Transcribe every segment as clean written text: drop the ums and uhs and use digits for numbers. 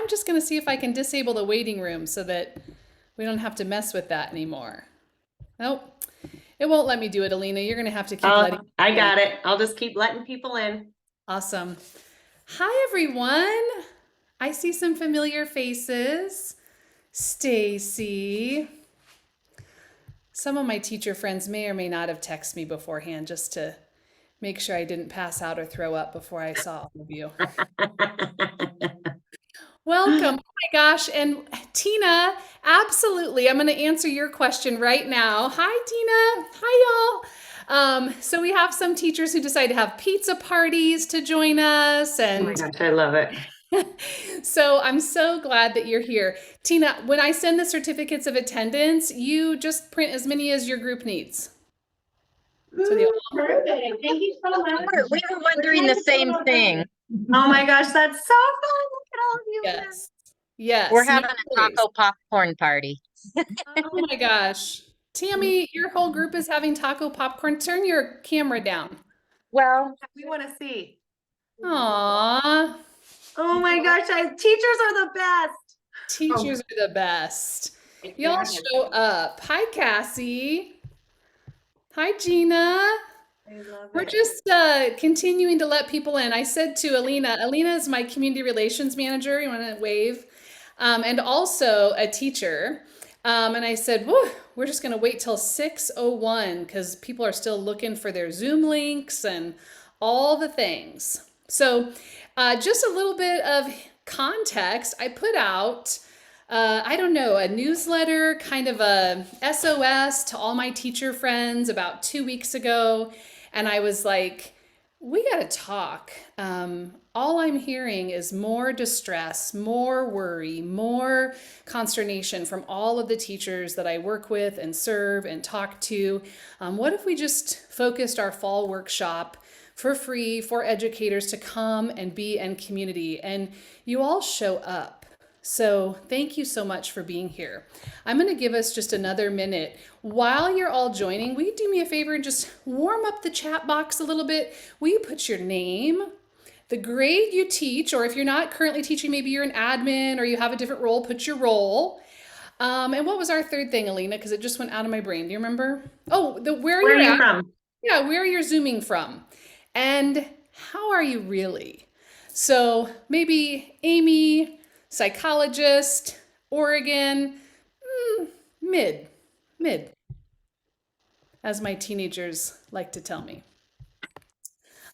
I'm just going to see if I can disable the waiting room so that we don't have to mess with that anymore. Nope. It won't let me do it, Alina. You're going to have to keep letting I people in. got it. I'll just keep letting people in. Awesome. Hi, everyone. I see some familiar faces. Stacy. Some of my teacher friends may or may not have texted me beforehand just to make sure I didn't pass out or throw up before I saw all of you. Welcome. Oh my gosh. And Tina, absolutely. I'm going to answer your question right now. Hi, Tina. Hi, y'all. So we have some teachers who decide to have pizza parties to join us. Oh my gosh, I love it. So I'm so glad that you're here. Tina, when I send the certificates of attendance, you just print as many as your group needs. So they all Perfect. Thank you so much. We were wondering the same thing. Oh my gosh, that's so fun. Look at all of you. Yes. Yes. We're no having a worries. taco popcorn party. Oh my gosh. Tammy, your whole group is having taco popcorn. Turn your camera down. Well, We want to see. Aww. Oh my gosh, teachers are the best. Teachers are the best. Y'all show up. Hi, Cassie. Hi, Gina. We're just continuing to let people in. I said to Alina is my community relations manager. You want to wave? And also a teacher. And I said, whew, we're just going to wait till 6:01 because people are still looking for their Zoom links and all the things. So just a little bit of context. I put out, I don't know, a newsletter, kind of a SOS to all my teacher friends about 2 weeks ago. And I was like, we got to talk. All I'm hearing is more distress, more worry, more consternation from all of the teachers that I work with and serve and talk to. What if we just focused our fall workshop for free for educators to come and be in community? And you all show up. So thank you so much for being here. I'm going to give us just another minute. While you're all joining, will you do me a favor and just warm up the chat box a little bit? Will you put your name, the grade you teach, or if you're not currently teaching, maybe you're an admin or you have a different role, put your role. And what was our third thing, Alina? Because it just went out of my brain. Do you remember? Oh, where Where are you're you at. from? Yeah, where you're zooming from. And how are you really? So maybe Amy, psychologist, Oregon, mid, as my teenagers like to tell me.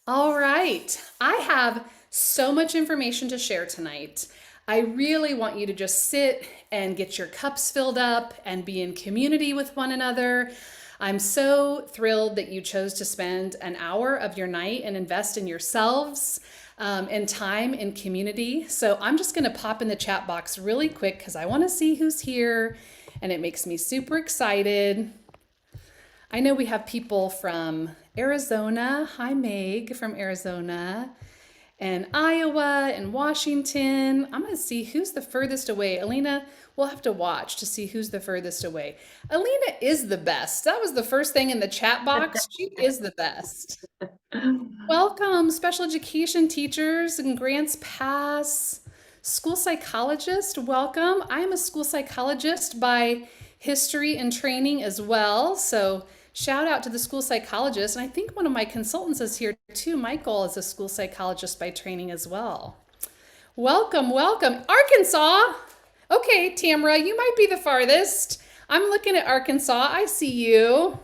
All right, I have so much information to share tonight. I really want you to just sit and get your cups filled up and be in community with one another. I'm so thrilled that you chose to spend an hour of your night and invest in yourselves and time in community. So I'm just going to pop in the chat box really quick because I want to see who's here and it makes me super excited. I know we have people from Arizona. Hi, Meg from Arizona. And Iowa and Washington. I'm going to see who's the furthest away. Alina, we'll have to watch to see who's the furthest away. Alina is the best. That was the first thing in the chat box. She is the best. Welcome, special education teachers and Grants Pass, school psychologist. Welcome. I am a school psychologist by history and training as well. So shout out to the school psychologist. And I think one of my consultants is here too. Michael is a school psychologist by training as well. Welcome, welcome. Arkansas. Okay, Tamara, you might be the farthest. I'm looking at Arkansas. I see you.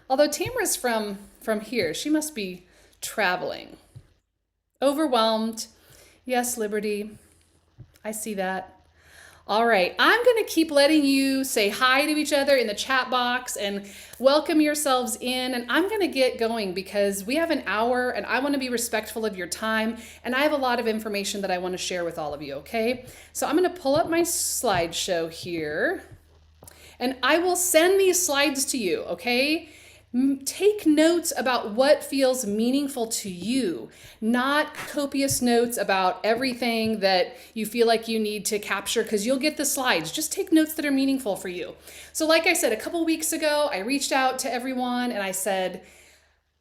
Although Tamara's from here. She must be traveling. Overwhelmed. Yes, Liberty. I see that. All right, I'm going to keep letting you say hi to each other in the chat box and welcome yourselves in. And I'm going to get going because we have an hour and I want to be respectful of your time. And I have a lot of information that I want to share with all of you, okay? So I'm going to pull up my slideshow here and I will send these slides to you, okay? Take notes about what feels meaningful to you, not copious notes about everything that you feel like you need to capture because you'll get the slides. Just take notes that are meaningful for you. So like I said, a couple weeks ago, I reached out to everyone and I said,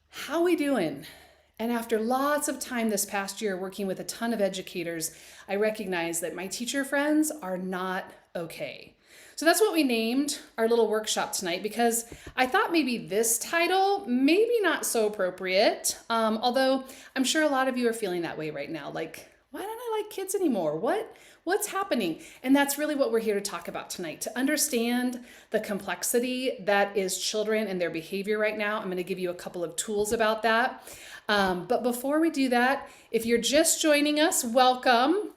how are we doing? And after lots of time this past year working with a ton of educators, I recognize that my teacher friends are not okay. So that's what we named our little workshop tonight, because I thought maybe this title, maybe not so appropriate. Although I'm sure a lot of you are feeling that way right now. Like, why don't I like kids anymore? What's happening? And that's really what we're here to talk about tonight, to understand the complexity that is children and their behavior right now. I'm going to give you a couple of tools about that. But before we do that, if you're just joining us, welcome.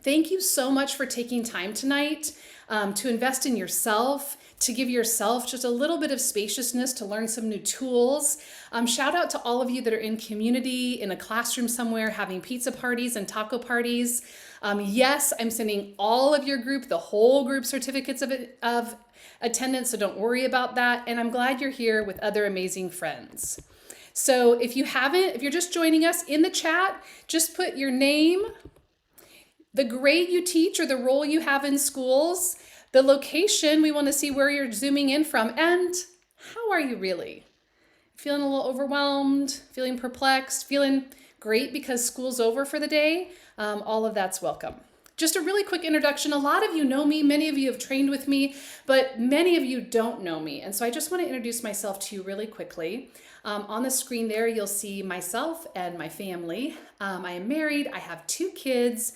Thank you so much for taking time tonight to invest in yourself, to give yourself just a little bit of spaciousness to learn some new tools. Shout out to all of you that are in community, in a classroom somewhere, having pizza parties and taco parties. Yes, I'm sending all of your group, the whole group, certificates of attendance, so don't worry about that. And I'm glad you're here with other amazing friends. So if you're just joining us in the chat, just put your name, the grade you teach or the role you have in schools, the location, we want to see where you're zooming in from, and how are you really? Feeling a little overwhelmed, feeling perplexed, feeling great because school's over for the day? All of that's welcome. Just a really quick introduction. A lot of you know me, many of you have trained with me, but many of you don't know me. And so I just want to introduce myself to you really quickly. On the screen there, you'll see myself and my family. I am married, I have 2 kids.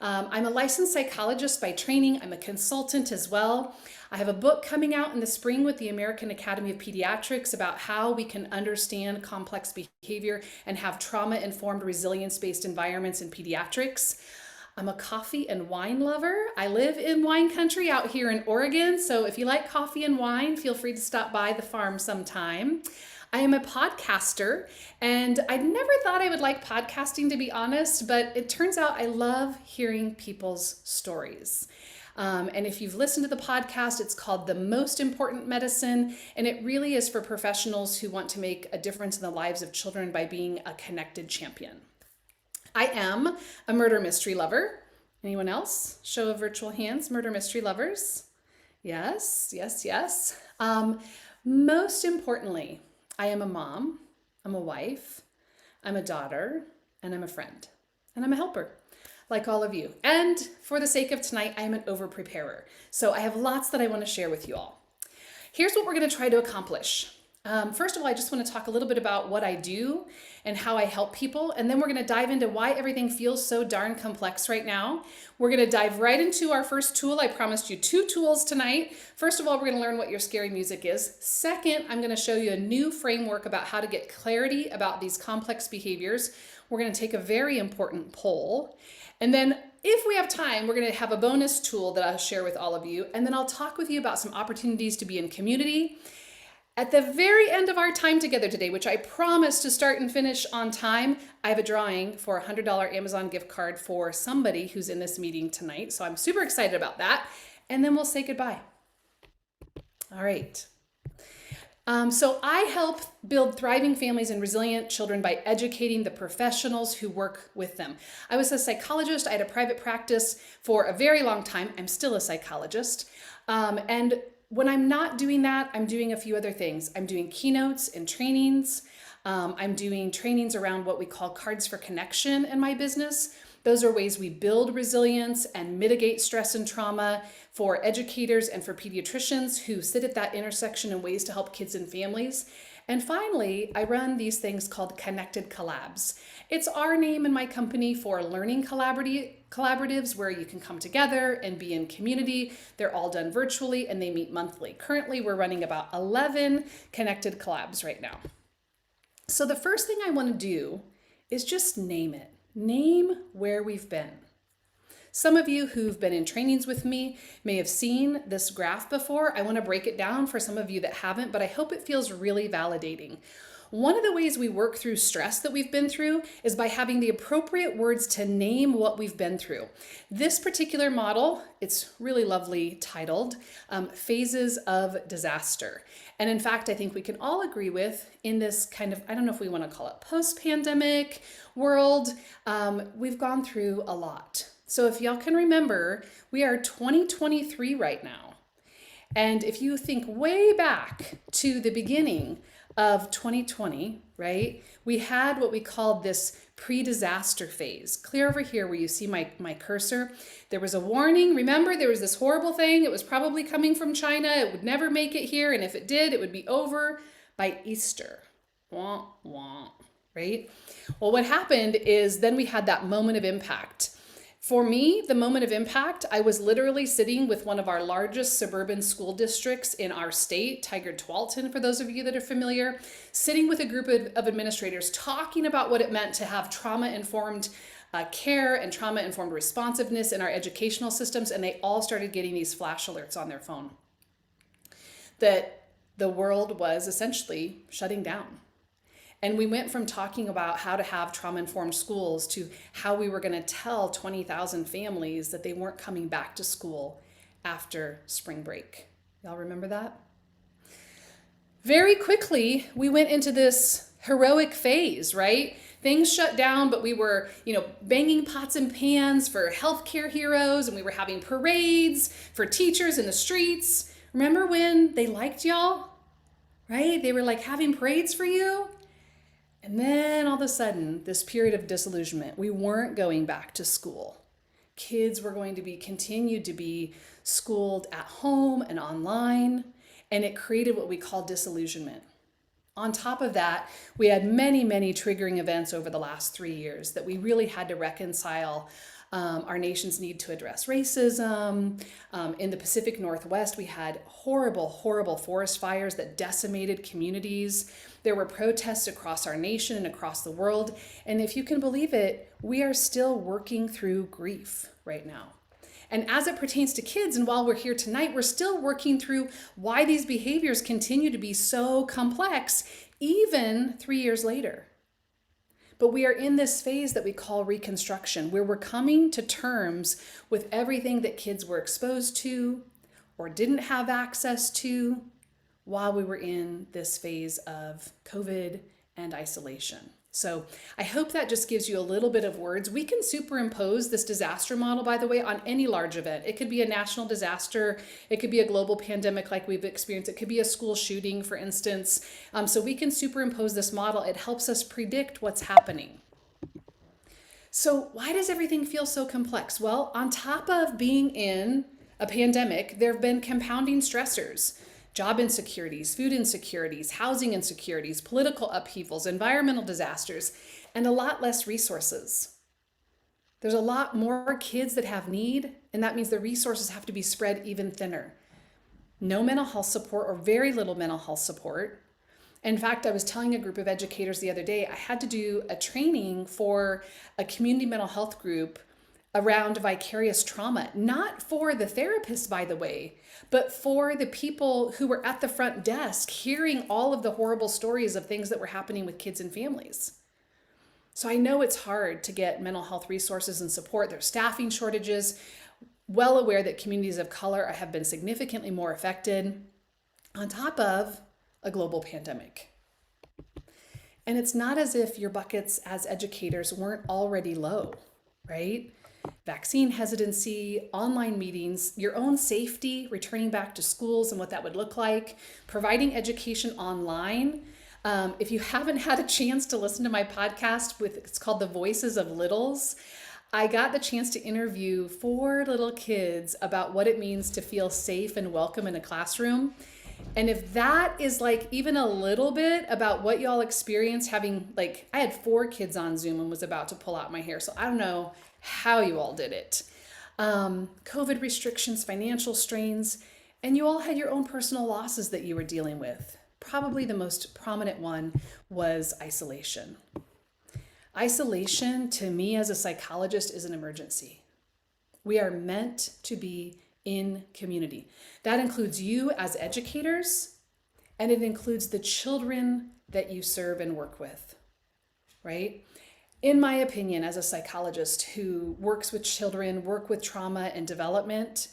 I'm a licensed psychologist by training. I'm a consultant as well. I have a book coming out in the spring with the American Academy of Pediatrics about how we can understand complex behavior and have trauma-informed, resilience-based environments in pediatrics. I'm a coffee and wine lover. I live in wine country out here in Oregon, so if you like coffee and wine, feel free to stop by the farm sometime. I am a podcaster, and I never thought I would like podcasting, to be honest, but it turns out I love hearing people's stories. And if you've listened to the podcast, it's called The Most Important Medicine, and it really is for professionals who want to make a difference in the lives of children by being a connected champion. I am a murder mystery lover. Anyone else? Show of virtual hands, murder mystery lovers. Yes, yes, yes. Most importantly, I am a mom, I'm a wife, I'm a daughter, and I'm a friend, and I'm a helper, like all of you. And for the sake of tonight, I am an over-preparer. So I have lots that I want to share with you all. Here's what we're going to try to accomplish. First of all, I just want to talk a little bit about what I do and how I help people. And then we're going to dive into why everything feels so darn complex right now. We're going to dive right into our first tool. I promised you 2 tools tonight. First of all, we're going to learn what your scary music is. Second, I'm going to show you a new framework about how to get clarity about these complex behaviors. We're going to take a very important poll. And then if we have time, we're going to have a bonus tool that I'll share with all of you. And then I'll talk with you about some opportunities to be in community. At the very end of our time together today, which I promise to start and finish on time, I have a drawing for a $100 Amazon gift card for somebody who's in this meeting tonight. So I'm super excited about that. And then we'll say goodbye. All right. So I help build thriving families and resilient children by educating the professionals who work with them. I was a psychologist. I had a private practice for a very long time. I'm still a psychologist. And when I'm not doing that, I'm doing a few other things. I'm doing keynotes and trainings. I'm doing trainings around what we call cards for connection in my business. Those are ways we build resilience and mitigate stress and trauma for educators and for pediatricians who sit at that intersection in ways to help kids and families. And finally, I run these things called Connected Collabs. It's our name in my company for learning collaboratives where you can come together and be in community. They're all done virtually and they meet monthly. Currently, we're running about 11 Connected Collabs right now. So the first thing I want to do is just name it. Name where we've been. Some of you who've been in trainings with me may have seen this graph before. I want to break it down for some of you that haven't, but I hope it feels really validating. One of the ways we work through stress that we've been through is by having the appropriate words to name what we've been through. This particular model, it's really lovely titled, Phases of Disaster. And in fact, I think we can all agree with in this kind of, I don't know if we want to call it post-pandemic world, we've gone through a lot. So if y'all can remember, we are 2023 right now. And if you think way back to the beginning of 2020, right, we had what we called this pre-disaster phase. Clear over here where you see my cursor. There was a warning. Remember, there was this horrible thing. It was probably coming from China. It would never make it here. And if it did, it would be over by Easter. Wah, wah, right? Well, what happened is then we had that moment of impact. For me, the moment of impact, I was literally sitting with one of our largest suburban school districts in our state, Tigard-Tualatin, for those of you that are familiar, sitting with a group of administrators talking about what it meant to have trauma-informed care and trauma-informed responsiveness in our educational systems, and they all started getting these flash alerts on their phone that the world was essentially shutting down. And we went from talking about how to have trauma-informed schools to how we were going to tell 20,000 families that they weren't coming back to school after spring break. Y'all remember that? Very quickly, we went into this heroic phase, right? Things shut down, but we were, banging pots and pans for healthcare heroes, and we were having parades for teachers in the streets. Remember when they liked y'all, right? They were like having parades for you. And then all of a sudden, this period of disillusionment, we weren't going back to school. Kids were going to be continued to be schooled at home and online, and it created what we call disillusionment. On top of that, we had many, many triggering events over the last 3 years that we really had to reconcile. Our nation's need to address racism. In the Pacific Northwest, we had horrible, horrible forest fires that decimated communities. There were protests across our nation and across the world. And if you can believe it, we are still working through grief right now. And as it pertains to kids, and while we're here tonight, we're still working through why these behaviors continue to be so complex, even 3 years later. But we are in this phase that we call reconstruction, where we're coming to terms with everything that kids were exposed to or didn't have access to while we were in this phase of COVID and isolation. So I hope that just gives you a little bit of words. We can superimpose this disaster model, by the way, on any large event. It could be a national disaster. It could be a global pandemic like we've experienced. It could be a school shooting, for instance. So we can superimpose this model. It helps us predict what's happening. So why does everything feel so complex? Well, on top of being in a pandemic, there have been compounding stressors. Job insecurities, food insecurities, housing insecurities, political upheavals, environmental disasters, and a lot less resources. There's a lot more kids that have need, and that means the resources have to be spread even thinner. No mental health support or very little mental health support. In fact, I was telling a group of educators the other day, I had to do a training for a community mental health group around vicarious trauma, not for the therapists, by the way, but for the people who were at the front desk hearing all of the horrible stories of things that were happening with kids and families. So I know it's hard to get mental health resources and support. There's staffing shortages. Well aware that communities of color have been significantly more affected on top of a global pandemic. And it's not as if your buckets as educators weren't already low, right? Vaccine hesitancy, online meetings, your own safety, returning back to schools and what that would look like, providing education online. If you haven't had a chance to listen to my podcast it's called The Voices of Littles, I got the chance to interview 4 little kids about what it means to feel safe and welcome in a classroom. And if that is like even a little bit about what y'all experience having, I had 4 kids on Zoom and was about to pull out my hair. So I don't know how you all did it. COVID restrictions, financial strains, and you all had your own personal losses that you were dealing with. Probably the most prominent one was isolation. Isolation, to me as a psychologist, is an emergency. We are meant to be in community. That includes you as educators, and it includes the children that you serve and work with, right? In my opinion, as a psychologist who works with children, work with trauma and development,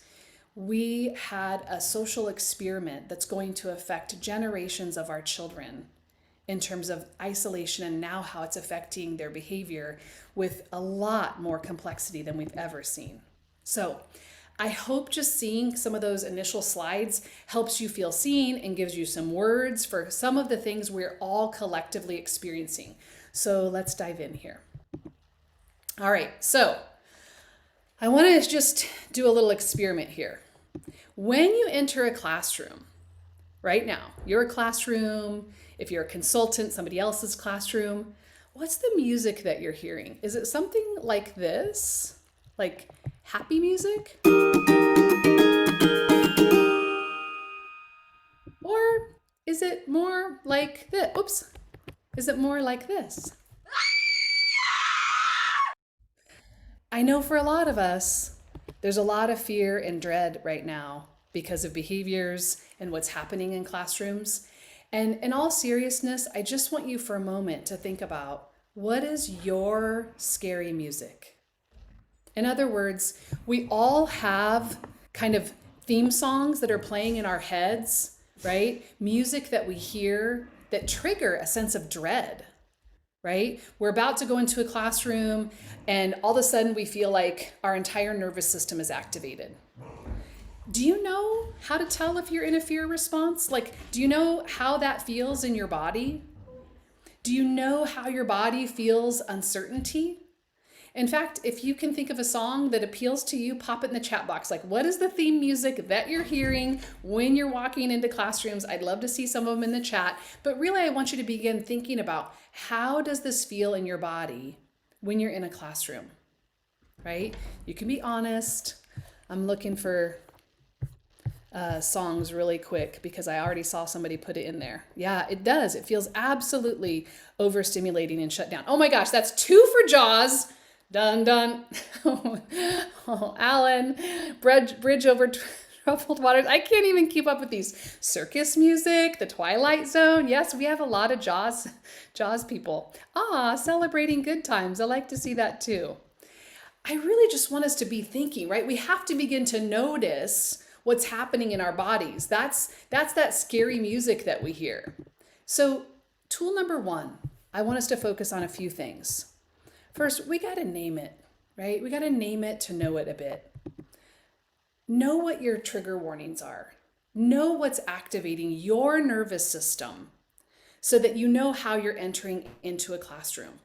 we had a social experiment that's going to affect generations of our children in terms of isolation and now how it's affecting their behavior with a lot more complexity than we've ever seen. So I hope just seeing some of those initial slides helps you feel seen and gives you some words for some of the things we're all collectively experiencing. So let's dive in here. All right, so I want to just do a little experiment here. When you enter a classroom, right now, your classroom, if you're a consultant, somebody else's classroom, what's the music that you're hearing? Is it something like this? Like happy music? Or is it more like this? Oops. Is it more like this? I know for a lot of us, there's a lot of fear and dread right now because of behaviors and what's happening in classrooms. And in all seriousness, I just want you for a moment to think about, what is your scary music? In other words, we all have kind of theme songs that are playing in our heads, right? Music that we hear that trigger a sense of dread, right? We're about to go into a classroom and all of a sudden we feel like our entire nervous system is activated. Do you know how to tell if you're in a fear response? Like, do you know how that feels in your body? Do you know how your body feels uncertainty? In fact, if you can think of a song that appeals to you, pop it in the chat box. Like, what is the theme music that you're hearing when you're walking into classrooms? I'd love to see some of them in the chat. But really, I want you to begin thinking about, how does this feel in your body when you're in a classroom, right? You can be honest. I'm looking for songs really quick because I already saw somebody put it in there. Yeah, it does. It feels absolutely overstimulating and shut down. Oh my gosh, that's 2 for Jaws. Dun dun. Oh, Alan, bridge over troubled waters. I can't even keep up with these. Circus music, the Twilight Zone. Yes, we have a lot of Jaws people. Celebrating good times. I like to see that too. I really just want us to be thinking, right? We have to begin to notice what's happening in our bodies. That's that scary music that we hear. So tool number 1, I want us to focus on a few things. First, we got to name it, right? We got to name it to know it a bit. Know what your trigger warnings are. Know what's activating your nervous system so that you know how you're entering into a classroom.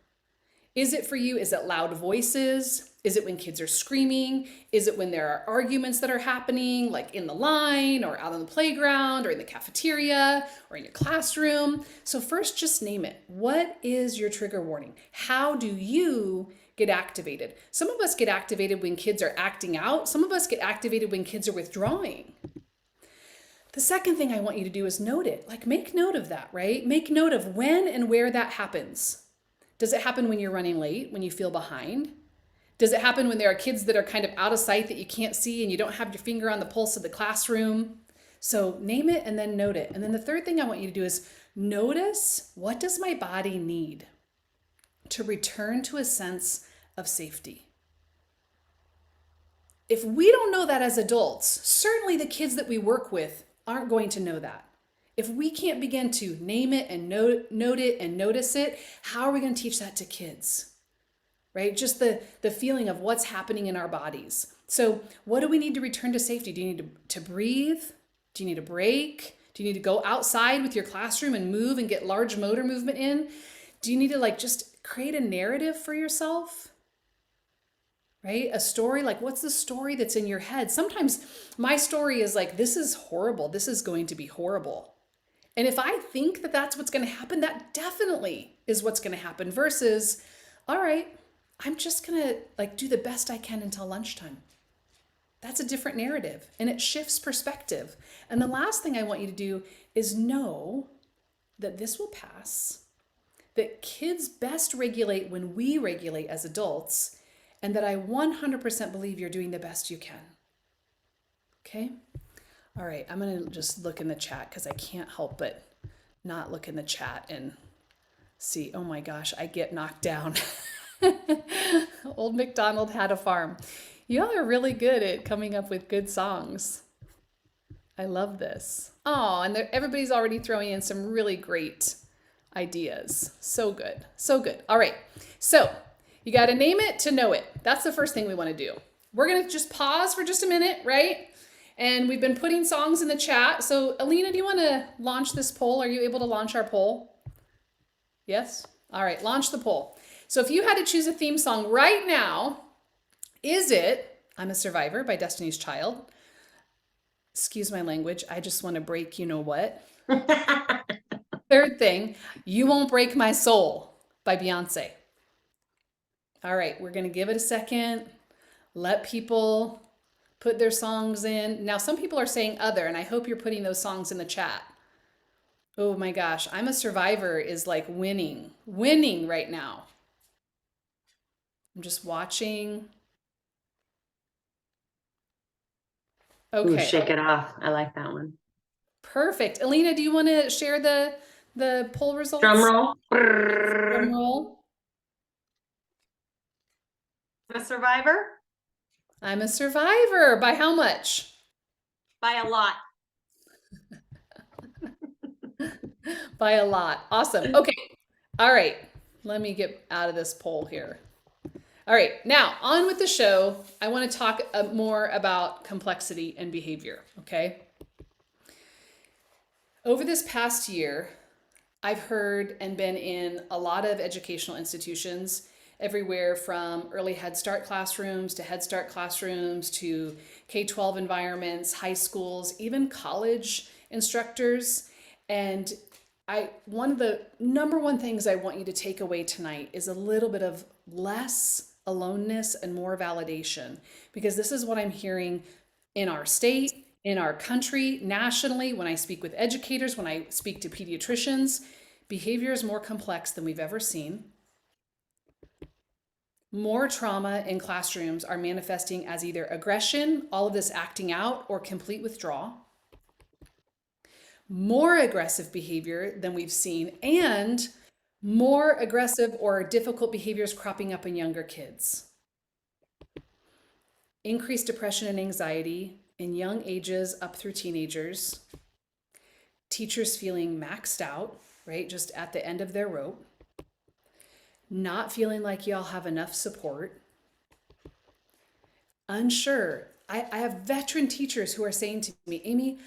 Is it for you? Is it loud voices? Is it when kids are screaming? Is it when there are arguments that are happening, like in the line or out on the playground or in the cafeteria or in your classroom? So first, just name it. What is your trigger warning? How do you get activated? Some of us get activated when kids are acting out. Some of us get activated when kids are withdrawing. The second thing I want you to do is note it. Like, make note of that, right? Make note of when and where that happens. Does it happen when you're running late, when you feel behind? Does it happen when there are kids that are kind of out of sight that you can't see and you don't have your finger on the pulse of the classroom? So name it and then note it. And then the third thing I want you to do is notice, what does my body need to return to a sense of safety? If we don't know that as adults, certainly the kids that we work with aren't going to know that. If we can't begin to name it and note it and notice it, how are we going to teach that to kids? Right? Just the feeling of what's happening in our bodies. So what do we need to return to safety? Do you need to breathe? Do you need a break? Do you need to go outside with your classroom and move and get large motor movement in? Do you need to just create a narrative for yourself? Right? A story, like, what's the story that's in your head? Sometimes my story is like, this is horrible. This is going to be horrible. And if I think that that's what's going to happen, that definitely is what's going to happen versus, all right, I'm just going to do the best I can until lunchtime. That's a different narrative and it shifts perspective. And the last thing I want you to do is know that this will pass, that kids best regulate when we regulate as adults, and that I 100% believe you're doing the best you can. Okay? All right, I'm going to just look in the chat because I can't help but not look in the chat and see, oh my gosh, I get knocked down. Old MacDonald had a farm. Y'all are really good at coming up with good songs. I love this. Oh, and everybody's already throwing in some really great ideas. So good. So good. All right. So you got to name it to know it. That's the first thing we want to do. we're going to just pause for just a minute, right? And we've been putting songs in the chat. So, Alina, do you want to launch this poll? Are you able to launch our poll? Yes? All right, launch the poll. So, if you had to choose a theme song right now, is it I'm a Survivor by Destiny's Child? Excuse my language. I just want to break you know what. Third thing, You Won't Break My Soul by Beyonce. All right, we're going to give it a second. Let people put their songs in. Now, some people are saying other, and I hope you're putting those songs in the chat. Oh my gosh, I'm a Survivor is like winning right now. I'm just watching. Ooh, Okay, Shake It Off. I like that one. perfect. Alina, do you want to share the poll results? Drum roll. Drum roll. A Survivor? I'm a Survivor. By how much? By a lot. By a lot. Awesome. Okay. All right. Let me get out of this poll here. All right. Now, on with the show. I want to talk more about complexity and behavior. Okay. Over this past year, I've heard and been in a lot of educational institutions, everywhere from early Head Start classrooms to Head Start classrooms to K-12 environments, high schools, even college instructors. And one of the number one things I want you to take away tonight is a little bit of less aloneness and more validation, because this is what I'm hearing in our state, in our country, nationally, when I speak with educators, when I speak to pediatricians. Behavior is more complex than we've ever seen. More trauma in classrooms are manifesting as either aggression, all of this acting out, or complete withdrawal. More aggressive behavior than we've seen, and more aggressive or difficult behaviors cropping up in younger kids. Increased depression and anxiety in young ages up through teenagers. Teachers feeling maxed out, right? Just at the end of their rope. Not feeling like y'all have enough support. Unsure. I have veteran teachers who are saying to me, Amy,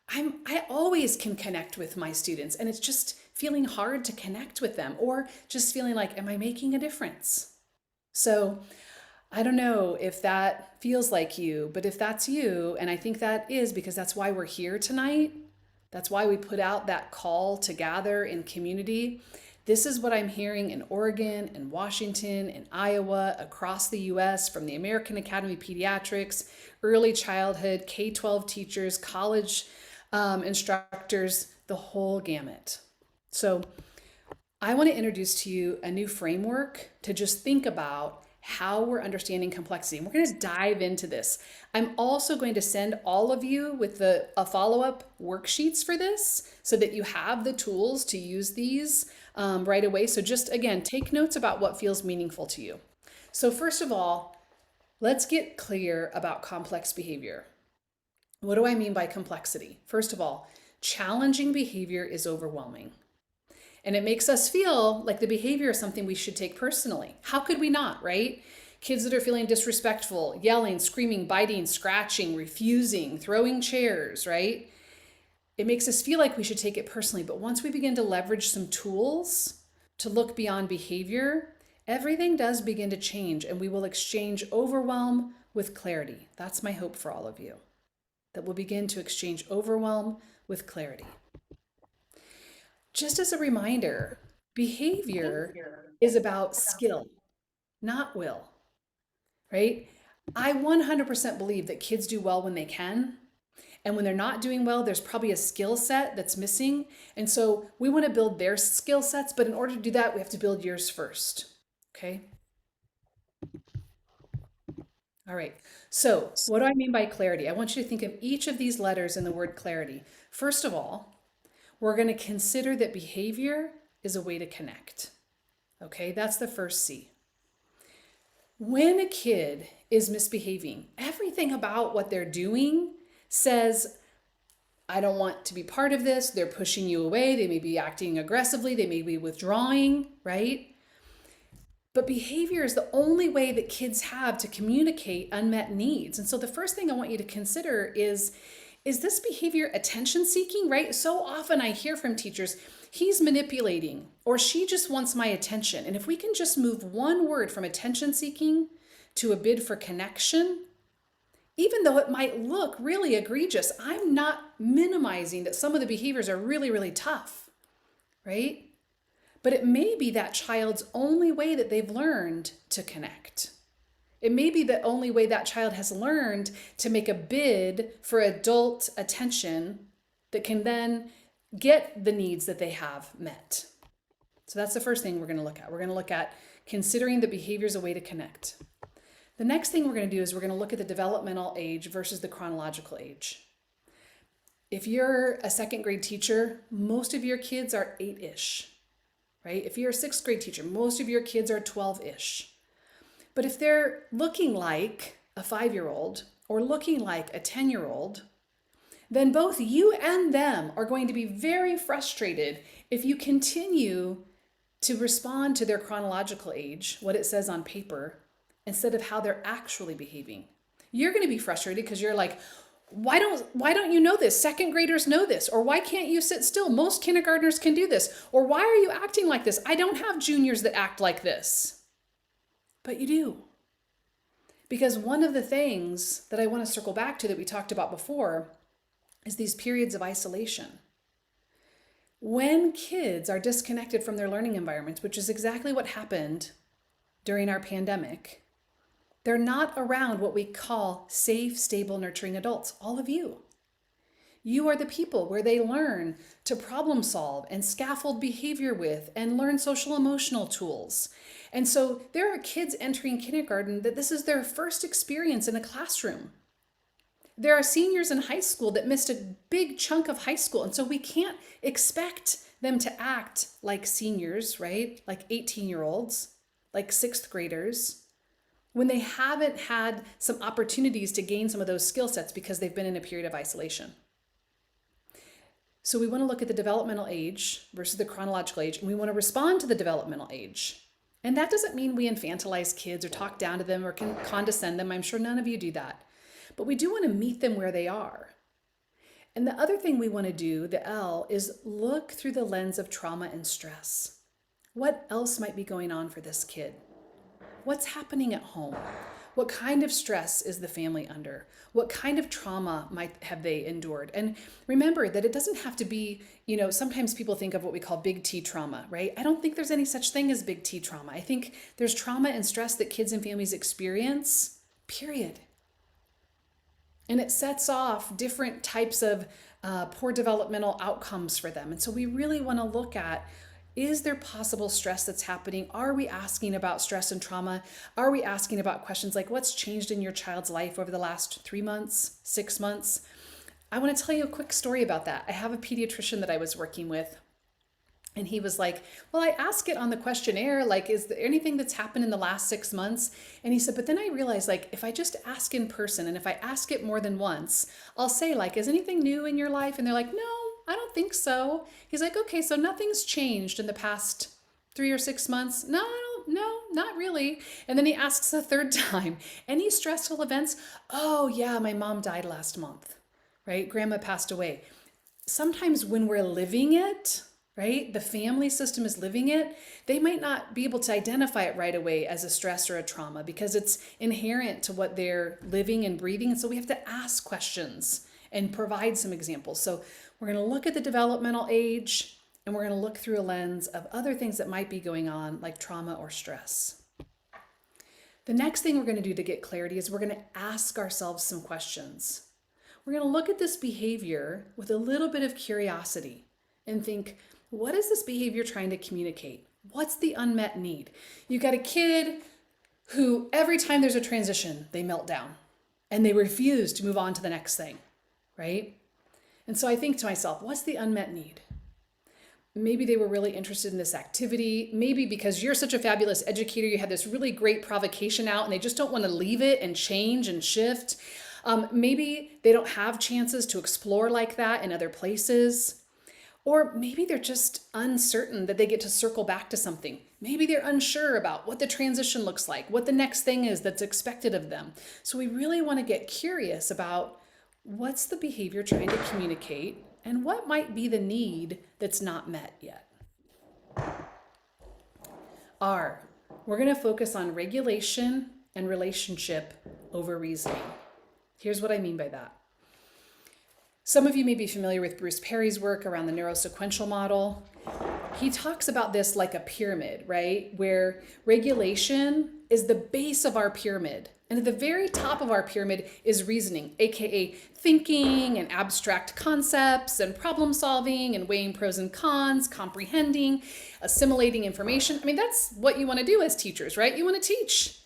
I always can connect with my students, and it's just feeling hard to connect with them, or just feeling like, am I making a difference? So I don't know if that feels like you, but if that's you, and I think that is because that's why we're here tonight, that's why we put out that call to gather in community. This is what I'm hearing in Oregon and Washington and Iowa, across the US, from the American Academy of Pediatrics, early childhood, K-12 teachers, college instructors, the whole gamut. So I want to introduce to you a new framework to just think about how we're understanding complexity. And we're going to dive into this. I'm also going to send all of you with a follow-up worksheets for this so that you have the tools to use these right away. So just, again, take notes about what feels meaningful to you. So first of all, let's get clear about complex behavior. What do I mean by complexity? First of all, challenging behavior is overwhelming. And it makes us feel like the behavior is something we should take personally. How could we not, right? Kids that are feeling disrespectful, yelling, screaming, biting, scratching, refusing, throwing chairs, right? It makes us feel like we should take it personally. But once we begin to leverage some tools to look beyond behavior, everything does begin to change, and we will exchange overwhelm with clarity. That's my hope for all of you, that we'll begin to exchange overwhelm with clarity. Just as a reminder, behavior is about skill, not will, right? I 100% believe that kids do well when they can. And when they're not doing well, there's probably a skill set that's missing. And so we want to build their skill sets, but in order to do that, we have to build yours first, okay? All right, so what do I mean by clarity? I want you to think of each of these letters in the word clarity. First of all, we're going to consider that behavior is a way to connect. Okay, that's the first C. When a kid is misbehaving, everything about what they're doing says, I don't want to be part of this. They're pushing you away. They may be acting aggressively. They may be withdrawing, right? But behavior is the only way that kids have to communicate unmet needs. And so the first thing I want you to consider is this behavior attention seeking, right? So often I hear from teachers, he's manipulating or she just wants my attention. And if we can just move one word from attention seeking to a bid for connection, even though it might look really egregious, I'm not minimizing that some of the behaviors are really, really tough, right? But it may be that child's only way that they've learned to connect. It may be the only way that child has learned to make a bid for adult attention that can then get the needs that they have met. So that's the first thing we're going to look at. We're going to look at considering the behavior as a way to connect. The next thing we're going to do is we're going to look at the developmental age versus the chronological age. If you're a second grade teacher, most of your kids are 8-ish. Right? If you're a sixth grade teacher, most of your kids are 12-ish. But if they're looking like a 5-year-old or looking like a 10-year-old, then both you and them are going to be very frustrated if you continue to respond to their chronological age, what it says on paper, instead of how they're actually behaving. You're going to be frustrated because you're like, why don't you know this? Second graders know this. Or why can't you sit still? Most kindergartners can do this. Or why are you acting like this? I don't have juniors that act like this. But you do. Because one of the things that I want to circle back to that we talked about before is these periods of isolation. When kids are disconnected from their learning environments, which is exactly what happened during our pandemic, they're not around what we call safe, stable, nurturing adults, all of you. You are the people where they learn to problem solve and scaffold behavior with and learn social emotional tools. And so there are kids entering kindergarten that this is their first experience in a classroom. There are seniors in high school that missed a big chunk of high school. And so we can't expect them to act like seniors, right? Like 18-year-olds, like sixth graders, when they haven't had some opportunities to gain some of those skill sets because they've been in a period of isolation. So we want to look at the developmental age versus the chronological age, and we want to respond to the developmental age. And that doesn't mean we infantilize kids or talk down to them or can condescend them. I'm sure none of you do that. But we do want to meet them where they are. And the other thing we want to do, the L, is look through the lens of trauma and stress. What else might be going on for this kid? What's happening at home? What kind of stress is the family under? What kind of trauma might have they endured? And remember that it doesn't have to be, sometimes people think of what we call big T trauma, right? I don't think there's any such thing as big T trauma. I think there's trauma and stress that kids and families experience, period. And it sets off different types of poor developmental outcomes for them. And so we really want to look at, is there possible stress that's happening? Are we asking about stress and trauma? Are we asking about questions like what's changed in your child's life over the last 3 months, 6 months? I want to tell you a quick story about that. I have a pediatrician that I was working with, and he was like, well, I ask it on the questionnaire, like, is there anything that's happened in the last 6 months? And he said, but then I realized, like, if I just ask in person and if I ask it more than once, I'll say, like, is anything new in your life? And they're like, no, I don't think so. He's like, okay, so nothing's changed in the past 3 or 6 months? No, not really. And then he asks a third time, any stressful events? Oh yeah, my mom died last month, right? Grandma passed away. Sometimes when we're living it, right, the family system is living it, they might not be able to identify it right away as a stress or a trauma because it's inherent to what they're living and breathing. And so we have to ask questions and provide some examples. So we're going to look at the developmental age, and we're going to look through a lens of other things that might be going on, like trauma or stress. The next thing we're going to do to get clarity is we're going to ask ourselves some questions. We're going to look at this behavior with a little bit of curiosity and think, what is this behavior trying to communicate? What's the unmet need? You got a kid who every time there's a transition, they melt down and they refuse to move on to the next thing, right? And so I think to myself, what's the unmet need? Maybe they were really interested in this activity. Maybe because you're such a fabulous educator, you had this really great provocation out and they just don't want to leave it and change and shift. Maybe they don't have chances to explore like that in other places. Or maybe they're just uncertain that they get to circle back to something. Maybe they're unsure about what the transition looks like, what the next thing is that's expected of them. So we really want to get curious about what's the behavior trying to communicate and what might be the need that's not met yet. R, we're going to focus on regulation and relationship over reasoning. Here's what I mean by that. Some of you may be familiar with Bruce Perry's work around the neurosequential model. He talks about this like a pyramid, right? Where regulation is the base of our pyramid. And at the very top of our pyramid is reasoning, aka thinking and abstract concepts and problem solving and weighing pros and cons, comprehending, assimilating information. I mean, that's what you want to do as teachers, right? You want to teach.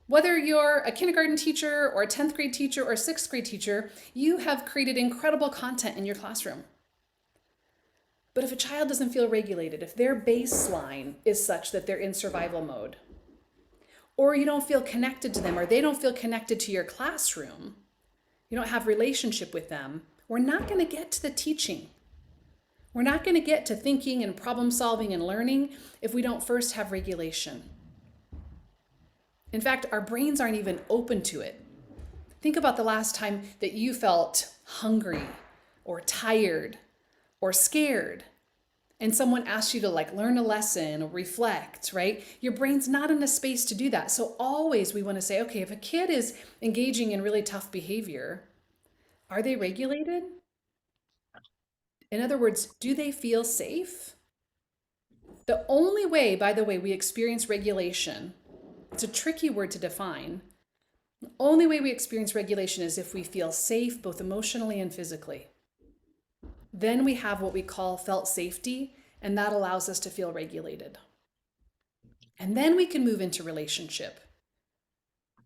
Whether you're a kindergarten teacher or a 10th grade teacher or a 6th grade teacher, you have created incredible content in your classroom. But if a child doesn't feel regulated, if their baseline is such that they're in survival mode, or you don't feel connected to them, or they don't feel connected to your classroom, you don't have relationship with them, we're not going to get to the teaching. We're not going to get to thinking and problem solving and learning if we don't first have regulation. In fact, our brains aren't even open to it. Think about the last time that you felt hungry or tired or scared and someone asked you to learn a lesson or reflect, right? Your brain's not in a space to do that. So always we want to say, okay, if a kid is engaging in really tough behavior, are they regulated? In other words, do they feel safe? The only way, by the way, we experience regulation, it's a tricky word to define. The only way we experience regulation is if we feel safe, both emotionally and physically. Then we have what we call felt safety, and that allows us to feel regulated. And then we can move into relationship.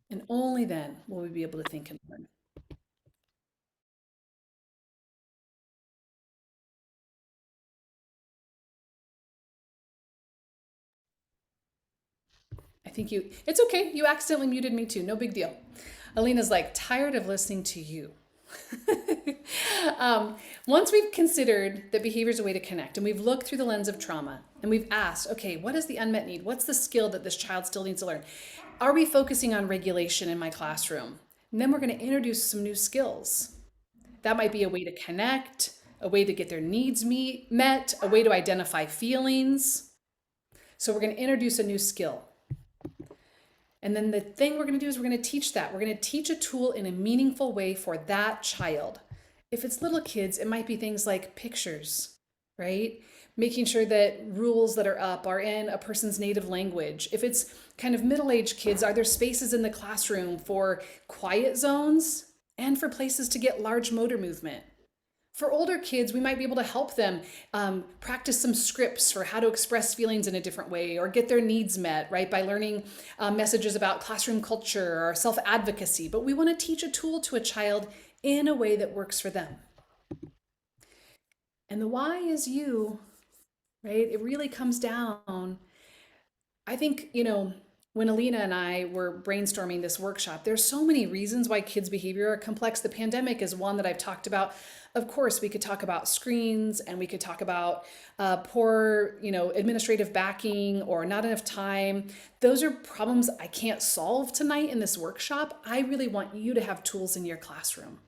And only then will we be able to think and learn. I think it's okay. You accidentally muted me too. No big deal. Alina's tired of listening to you. Once we've considered that behavior is a way to connect and we've looked through the lens of trauma and we've asked, okay, what is the unmet need? What's the skill that this child still needs to learn? Are we focusing on regulation in my classroom? And then we're going to introduce some new skills. That might be a way to connect, a way to get their needs met, a way to identify feelings. So we're going to introduce a new skill. And then the thing we're going to do is we're going to teach that. We're going to teach a tool in a meaningful way for that child. If it's little kids, it might be things like pictures, right? Making sure that rules that are up are in a person's native language. If it's kind of middle-aged kids, are there spaces in the classroom for quiet zones and for places to get large motor movement? For older kids, we might be able to help them practice some scripts for how to express feelings in a different way or get their needs met, right? By learning messages about classroom culture or self-advocacy. But we want to teach a tool to a child in a way that works for them. And the why is you, right? It really comes down. I think, when Alina and I were brainstorming this workshop, there's so many reasons why kids' behavior are complex. The pandemic is one that I've talked about. Of course, we could talk about screens and we could talk about poor, administrative backing or not enough time. Those are problems I can't solve tonight in this workshop. I really want you to have tools in your classroom.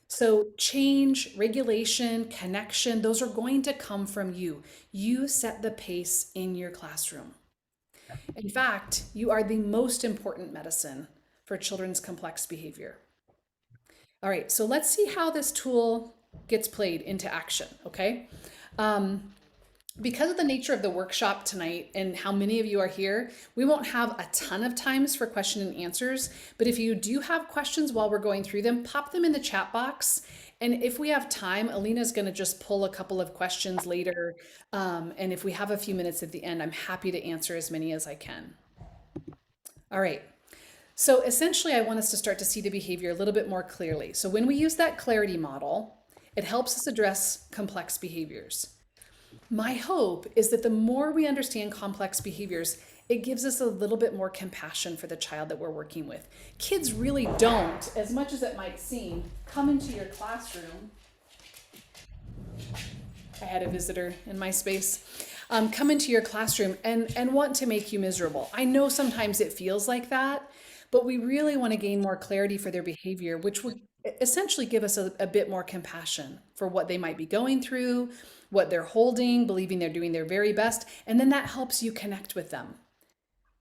So change, regulation, connection, those are going to come from you. You set the pace in your classroom. In fact, you are the most important medicine for children's complex behavior. All right, so let's see how this tool gets played into action, okay? Because of the nature of the workshop tonight and how many of you are here, we won't have a ton of times for question and answers, but if you do have questions while we're going through them, pop them in the chat box. And if we have time, Alina's going to just pull a couple of questions later. And if we have a few minutes at the end, I'm happy to answer as many as I can. All right. So essentially, I want us to start to see the behavior a little bit more clearly. So when we use that clarity model, it helps us address complex behaviors. My hope is that the more we understand complex behaviors, it gives us a little bit more compassion for the child that we're working with. Kids really don't, as much as it might seem, come into your classroom I had a visitor in my space come into your classroom and want to make you miserable. I know sometimes it feels like that, but we really want to gain more clarity for their behavior, which would essentially give us a bit more compassion for what they might be going through, what they're holding, believing they're doing their very best. And then that helps you connect with them.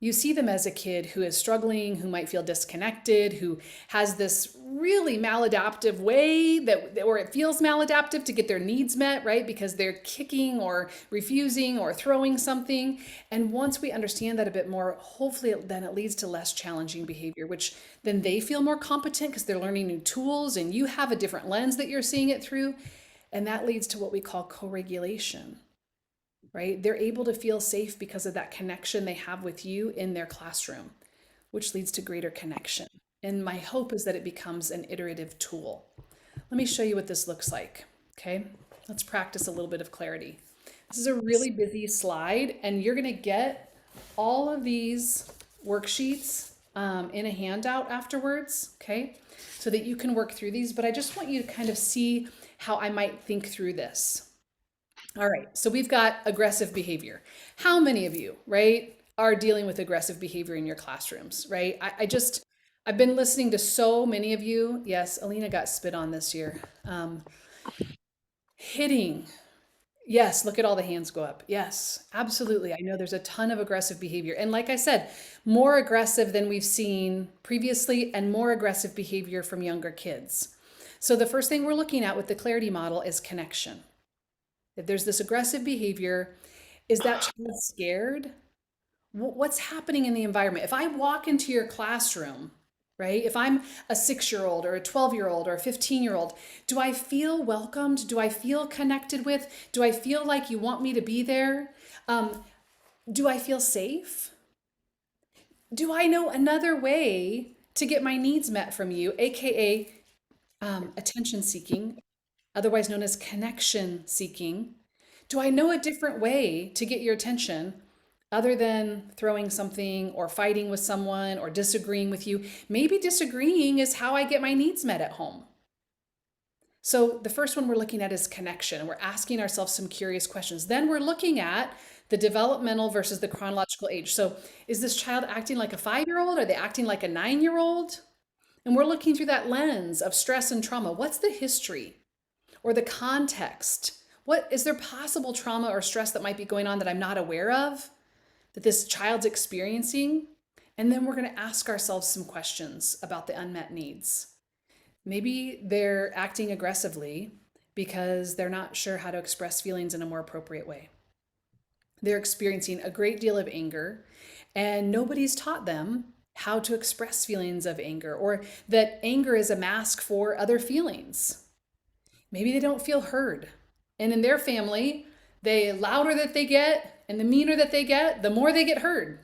You see them as a kid who is struggling, who might feel disconnected, who has this really maladaptive way or it feels maladaptive to get their needs met, right? Because they're kicking or refusing or throwing something. And once we understand that a bit more, hopefully then it leads to less challenging behavior, which then they feel more competent because they're learning new tools and you have a different lens that you're seeing it through. And that leads to what we call co-regulation, right? They're able to feel safe because of that connection they have with you in their classroom, which leads to greater connection. And my hope is that it becomes an iterative tool. Let me show you what this looks like. Okay, let's practice a little bit of clarity. This is a really busy slide, and you're going to get all of these worksheets in a handout afterwards, okay, so that you can work through these. But I just want you to kind of see how I might think through this. All right, so we've got aggressive behavior. How many of you, right, are dealing with aggressive behavior in your classrooms, right? I've been listening to so many of you. Yes, Alina got spit on this year. Hitting. Yes, look at all the hands go up. Yes, absolutely. I know there's a ton of aggressive behavior. And like I said, more aggressive than we've seen previously and more aggressive behavior from younger kids. So the first thing we're looking at with the clarity model is connection. If there's this aggressive behavior, is that child scared? What's happening in the environment? If I walk into your classroom, right? If I'm a 6-year-old or a 12-year-old or a 15-year-old, do I feel welcomed? Do I feel connected with? Do I feel like you want me to be there? Do I feel safe? Do I know another way to get my needs met from you, aka attention seeking, otherwise known as connection seeking? Do I know a different way to get your attention other than throwing something or fighting with someone or disagreeing with you? Maybe disagreeing is how I get my needs met at home. So the first one we're looking at is connection. We're asking ourselves some curious questions. Then we're looking at the developmental versus the chronological age. So is this child acting like a 5-year-old? Are they acting like a 9-year-old? And we're looking through that lens of stress and trauma. What's the history or the context? What is there possible trauma or stress that might be going on that I'm not aware of, that this child's experiencing? And then we're going to ask ourselves some questions about the unmet needs. Maybe they're acting aggressively because they're not sure how to express feelings in a more appropriate way. They're experiencing a great deal of anger, and nobody's taught them how to express feelings of anger, or that anger is a mask for other feelings. Maybe they don't feel heard. And in their family, the louder that they get and the meaner that they get, the more they get heard.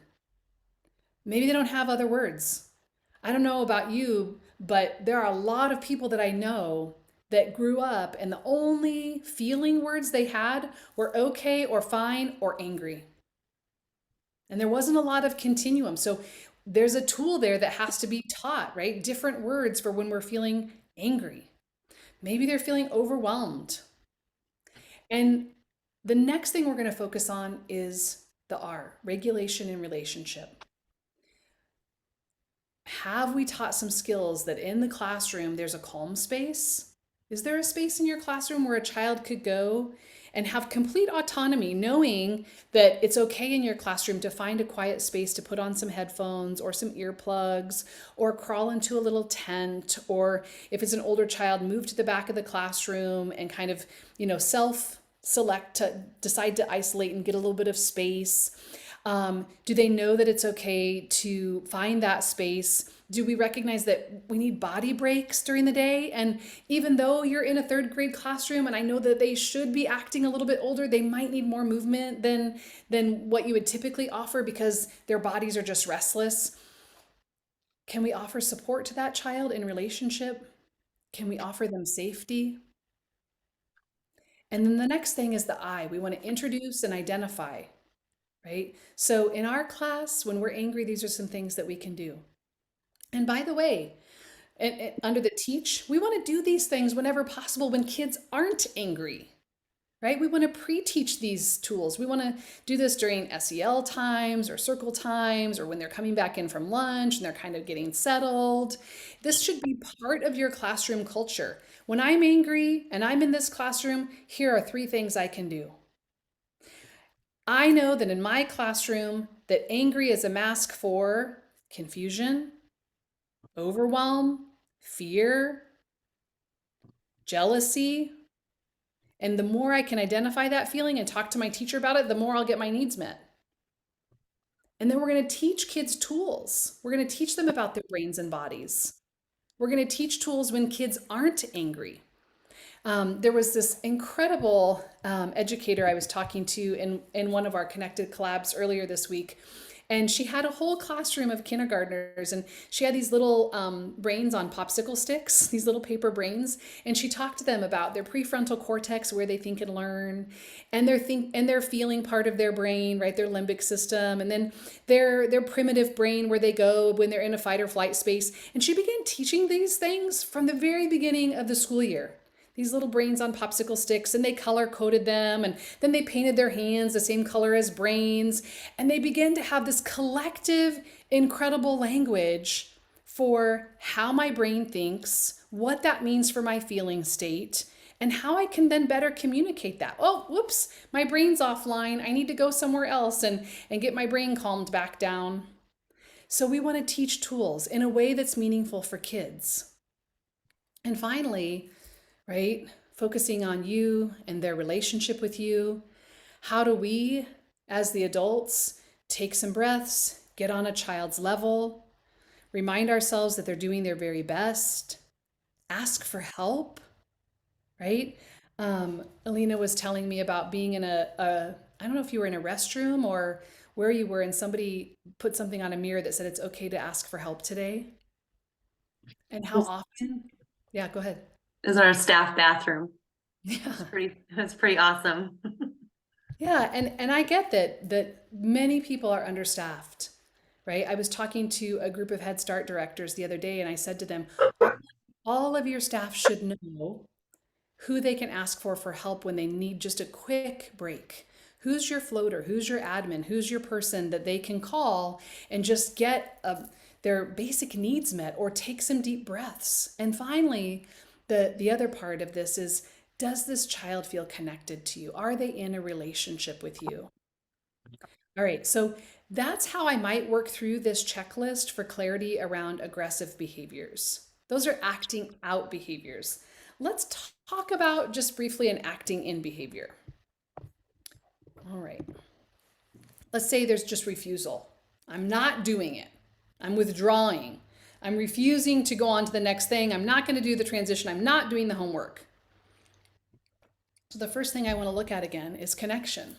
Maybe they don't have other words. I don't know about you, but there are a lot of people that I know that grew up and the only feeling words they had were okay or fine or angry. And there wasn't a lot of continuum. So there's a tool there that has to be taught, right? Different words for when we're feeling angry. Maybe they're feeling overwhelmed. And the next thing we're going to focus on is the R, regulation and relationship. Have we taught some skills that in the classroom there's a calm space? Is there a space in your classroom where a child could go and have complete autonomy, knowing that it's okay in your classroom to find a quiet space to put on some headphones or some earplugs or crawl into a little tent, or if it's an older child, move to the back of the classroom and kind of, self-select to decide to isolate and get a little bit of space? Do they know that it's okay to find that space? Do we recognize that we need body breaks during the day? And even though you're in a third grade classroom and I know that they should be acting a little bit older, they might need more movement than what you would typically offer because their bodies are just restless. Can we offer support to that child in relationship? Can we offer them safety? And then the next thing is the I. We want to introduce and identify, right? So in our class, when we're angry, these are some things that we can do. And by the way, under the teach, we want to do these things whenever possible when kids aren't angry. right? We want to pre-teach these tools. We want to do this during SEL times or circle times or when they're coming back in from lunch and they're kind of getting settled. This should be part of your classroom culture. When I'm angry and I'm in this classroom, here are 3 things I can do. I know that in my classroom that angry is a mask for confusion, overwhelm, fear, jealousy. And the more I can identify that feeling and talk to my teacher about it, the more I'll get my needs met. And then we're going to teach kids tools. We're going to teach them about their brains and bodies. We're going to teach tools when kids aren't angry. There was this incredible educator I was talking to in one of our connected collabs earlier this week. And she had a whole classroom of kindergartners, and she had these little brains on popsicle sticks, these little paper brains. And she talked to them about their prefrontal cortex, where they think and learn, and their feeling part of their brain, right, their limbic system, and then their primitive brain, where they go when they're in a fight or flight space. And she began teaching these things from the very beginning of the school year. These little brains on popsicle sticks, and they color coded them, and then they painted their hands the same color as brains, and they began to have this collective incredible language for how my brain thinks, what that means for my feeling state, and how I can then better communicate that. Oh, whoops, my brain's offline. I need to go somewhere else and get my brain calmed back down. So we want to teach tools in a way that's meaningful for kids. And finally, right? Focusing on you and their relationship with you. How do we, as the adults, take some breaths, get on a child's level, remind ourselves that they're doing their very best, ask for help, right? Alina was telling me about being in I don't know if you were in a restroom or where you were, and somebody put something on a mirror that said it's okay to ask for help today. And how often? Yeah, go ahead. Is our staff bathroom. Yeah. It's pretty awesome. Yeah, and I get that many people are understaffed, right? I was talking to a group of Head Start directors the other day, and I said to them, all of your staff should know who they can ask for help when they need just a quick break. Who's your floater? Who's your admin? Who's your person that they can call and just get their basic needs met or take some deep breaths? And finally, the other part of this is, does this child feel connected to you? Are they in a relationship with you? All right, so that's how I might work through this checklist for clarity around aggressive behaviors. Those are acting out behaviors. Let's talk about just briefly an acting in behavior. All right. Let's say there's just refusal. I'm not doing it. I'm withdrawing. I'm refusing to go on to the next thing. I'm not going to do the transition. I'm not doing the homework. So the first thing I want to look at again is connection.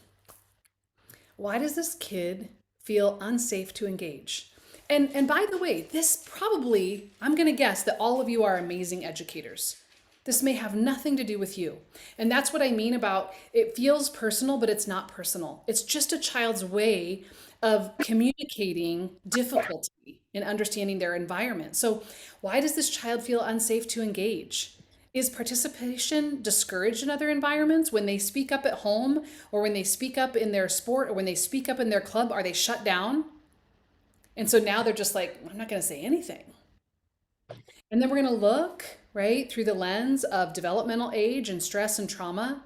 Why does this kid feel unsafe to engage? And by the way, this probably, I'm going to guess that all of you are amazing educators. This may have nothing to do with you. And that's what I mean about it feels personal, but it's not personal. It's just a child's way of communicating difficulty in understanding their environment. So why does this child feel unsafe to engage? Is participation discouraged in other environments? When they speak up at home, or when they speak up in their sport, or when they speak up in their club, are they shut down? And so now they're just like, I'm not going to say anything. And then we're going to look, right, through the lens of developmental age and stress and trauma.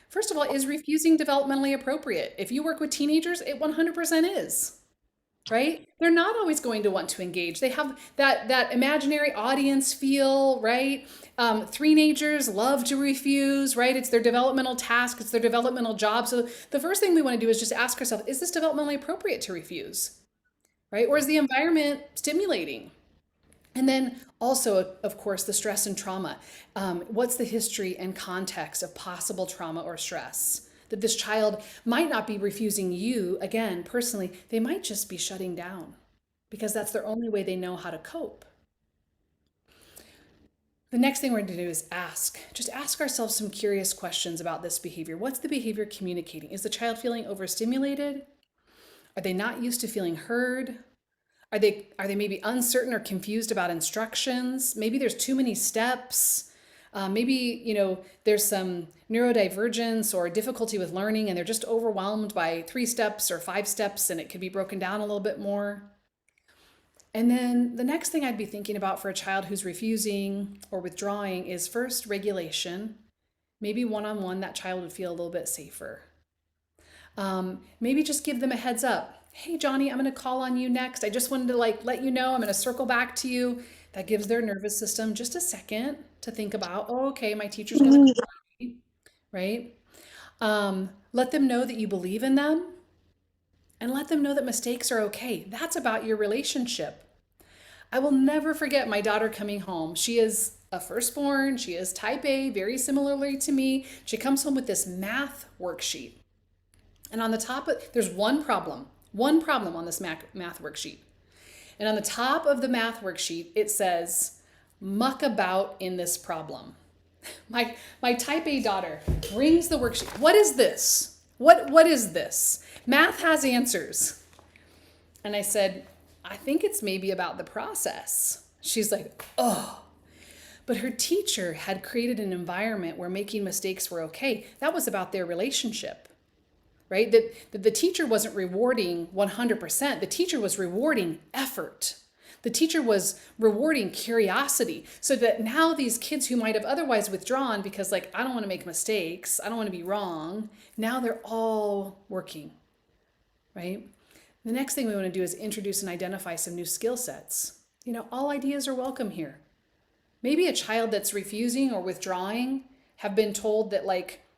First of all, is refusing developmentally appropriate? If you work with teenagers, it 100% is, right? They're not always going to want to engage. They have that imaginary audience feel, right? Teenagers love to refuse, right? It's their developmental task. It's their developmental job. So the first thing we want to do is just ask ourselves, is this developmentally appropriate to refuse, right? Or is the environment stimulating? And then also, of course, the stress and trauma. What's the history and context of possible trauma or stress? That this child might not be refusing you, again, personally, they might just be shutting down because that's their only way they know how to cope. The next thing we're going to do is just ask ourselves some curious questions about this behavior. What's the behavior communicating? Is the child feeling overstimulated? Are they not used to feeling heard? Are they maybe uncertain or confused about instructions? Maybe there's too many steps. Maybe, there's some neurodivergence or difficulty with learning and they're just overwhelmed by 3 steps or 5 steps and it could be broken down a little bit more. And then the next thing I'd be thinking about for a child who's refusing or withdrawing is first regulation. Maybe one-on-one, that child would feel a little bit safer. Maybe just give them a heads up. Hey, Johnny, I'm going to call on you next. I just wanted to let you know I'm going to circle back to you. That gives their nervous system just a second to think about, oh, okay, my teacher's going to call me, right? Let them know that you believe in them and let them know that mistakes are okay. That's about your relationship. I will never forget my daughter coming home. She is a firstborn. She is type A, very similarly to me. She comes home with this math worksheet. And on the top, there's one problem on this math worksheet. And on the top of the math worksheet, it says, muck about in this problem. My type A daughter brings the worksheet. What is this? What is this? Math has answers. And I said, I think it's maybe about the process. She's like, oh. But her teacher had created an environment where making mistakes were okay. That was about their relationship, right? That the teacher wasn't rewarding 100%. The teacher was rewarding effort. The teacher was rewarding curiosity so that now these kids who might have otherwise withdrawn because I don't want to make mistakes, I don't want to be wrong, now they're all working, right? The next thing we want to do is introduce and identify some new skill sets. All ideas are welcome here. Maybe a child that's refusing or withdrawing have been told that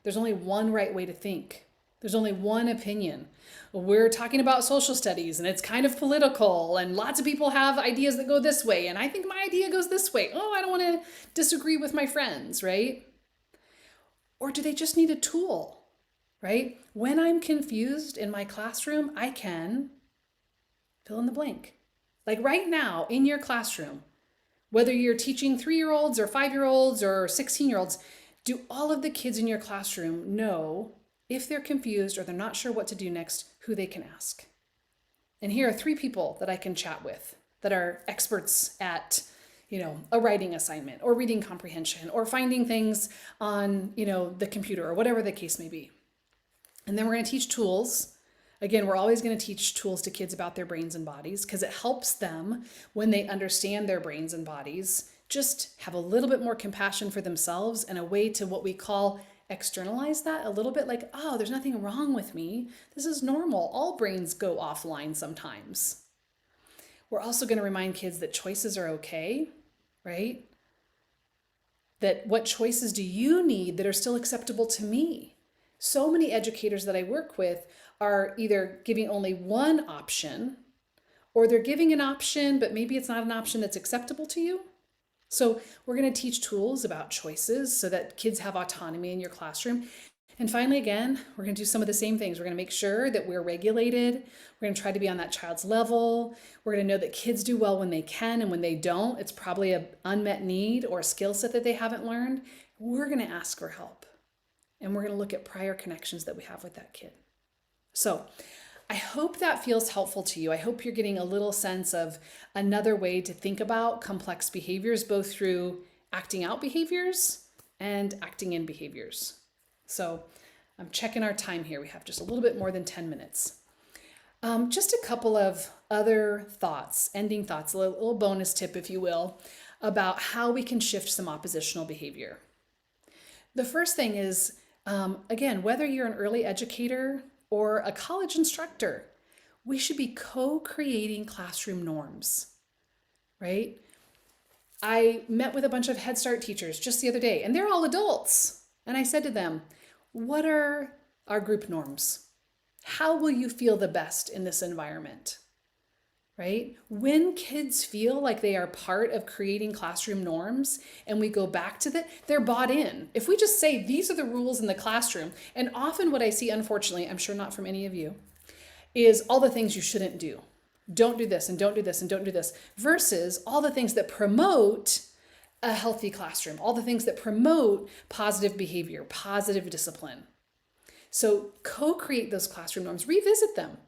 there's only one right way to think. There's only one opinion. We're talking about social studies and it's kind of political and lots of people have ideas that go this way and I think my idea goes this way. Oh, I don't want to disagree with my friends, right? Or do they just need a tool, right? When I'm confused in my classroom, I can fill in the blank. Right now in your classroom, whether you're teaching 3-year-olds or 5-year-olds or 16-year-olds, do all of the kids in your classroom know if they're confused or they're not sure what to do next, who they can ask? And here are 3 people that I can chat with that are experts at, a writing assignment or reading comprehension or finding things on, the computer or whatever the case may be. And then we're going to teach tools. Again, we're always going to teach tools to kids about their brains and bodies because it helps them when they understand their brains and bodies, just have a little bit more compassion for themselves and a way to what we call externalize that a little bit oh, there's nothing wrong with me. This is normal. All brains go offline sometimes. We're also going to remind kids that choices are okay, right? That what choices do you need that are still acceptable to me? So many educators that I work with are either giving only one option or they're giving an option, but maybe it's not an option that's acceptable to you. So we're going to teach tools about choices so that kids have autonomy in your classroom. And finally, again, we're going to do some of the same things. We're going to make sure that we're regulated. We're going to try to be on that child's level. We're going to know that kids do well when they can, and when they don't, it's probably an unmet need or a skill set that they haven't learned. We're going to ask for help. And we're going to look at prior connections that we have with that kid. So I hope that feels helpful to you. I hope you're getting a little sense of another way to think about complex behaviors, both through acting out behaviors and acting in behaviors. So I'm checking our time here. We have just a little bit more than 10 minutes. Just a couple of other thoughts, ending thoughts, a little bonus tip, if you will, about how we can shift some oppositional behavior. The first thing is, again, whether you're an early educator or a college instructor, we should be co-creating classroom norms, right? I met with a bunch of Head Start teachers just the other day, and they're all adults. And I said to them, what are our group norms? How will you feel the best in this environment, right? When kids feel like they are part of creating classroom norms and we go back to that, they're bought in. If we just say, these are the rules in the classroom, and often what I see, unfortunately, I'm sure not from any of you, is all the things you shouldn't do. Don't do this and don't do this and don't do this, versus all the things that promote a healthy classroom, all the things that promote positive behavior, positive discipline. So co-create those classroom norms, revisit them,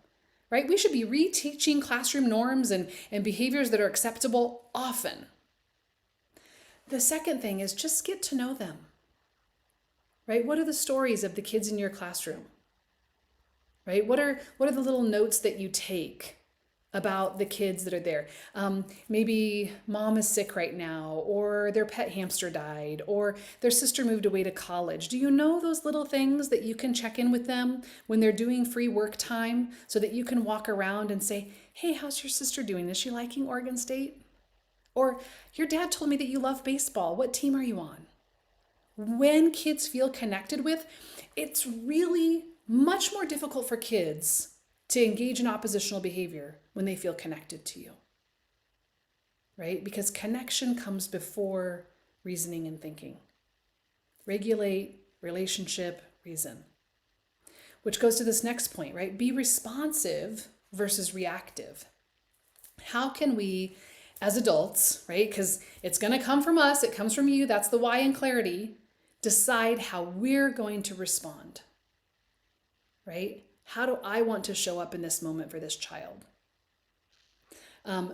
right? We should be reteaching classroom norms and behaviors that are acceptable often. The second thing is just get to know them, right? What are the stories of the kids in your classroom, right? What are the little notes that you take about the kids that are there? Maybe mom is sick right now, or their pet hamster died, or their sister moved away to college. Do you know those little things that you can check in with them when they're doing free work time so that you can walk around and say, hey, how's your sister doing? Is she liking Oregon State? Or your dad told me that you love baseball. What team are you on? When kids feel connected with, it's really much more difficult for kids to engage in oppositional behavior when they feel connected to you, right? Because connection comes before reasoning and thinking. Regulate, relationship, reason. Which goes to this next point, right? Be responsive versus reactive. How can we, as adults, right? Because it's going to come from us, it comes from you, that's the why in clarity, decide how we're going to respond, right? How do I want to show up in this moment for this child?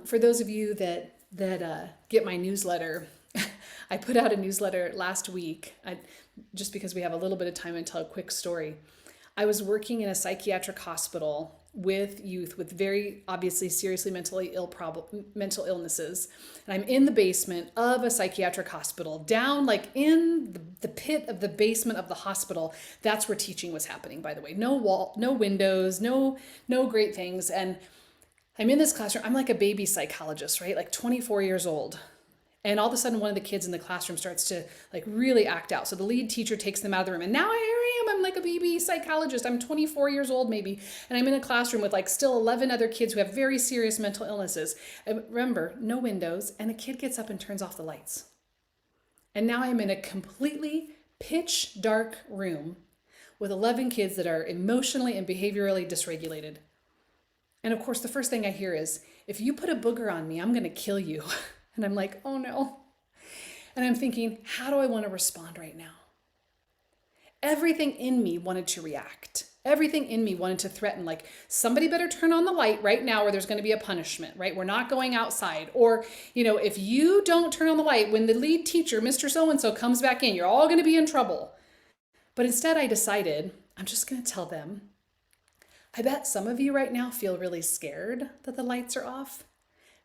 For those of you that get my newsletter, I put out a newsletter last week, just because we have a little bit of time and tell a quick story. I was working in a psychiatric hospital with youth with very obviously seriously mental illnesses. And I'm in the basement of a psychiatric hospital, down like in the pit of the basement of the hospital. That's where teaching was happening, by the way. No wall, no windows, no great things. And I'm in this classroom. I'm like a baby psychologist, right? Like 24 years old. And all of a sudden, one of the kids in the classroom starts to like really act out. So the lead teacher takes them out of the room. And now here I am. I'm like a baby psychologist. I'm 24 years old maybe. And I'm in a classroom with like still 11 other kids who have very serious mental illnesses. And remember, no windows. And the kid gets up and turns off the lights. And now I'm in a completely pitch dark room with 11 kids that are emotionally and behaviorally dysregulated. And of course, the first thing I hear is, if you put a booger on me, I'm going to kill you. And I'm like, oh no. And I'm thinking, how do I want to respond right now? Everything in me wanted to react. Everything in me wanted to threaten, like, somebody better turn on the light right now or there's going to be a punishment, right? We're not going outside. Or, if you don't turn on the light, when the lead teacher, Mr. So-and-so, comes back in, you're all going to be in trouble. But instead I decided, I'm just going to tell them, I bet some of you right now feel really scared that the lights are off.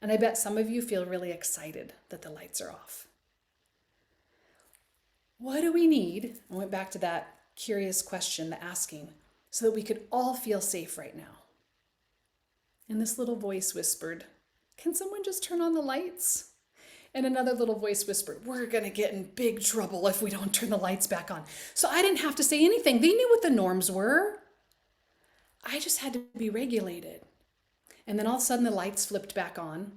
And I bet some of you feel really excited that the lights are off. What do we need? I went back to that curious question, the asking, so that we could all feel safe right now. And this little voice whispered, can someone just turn on the lights? And another little voice whispered, we're going to get in big trouble if we don't turn the lights back on. So I didn't have to say anything. They knew what the norms were. I just had to be regulated. And then all of a sudden the lights flipped back on.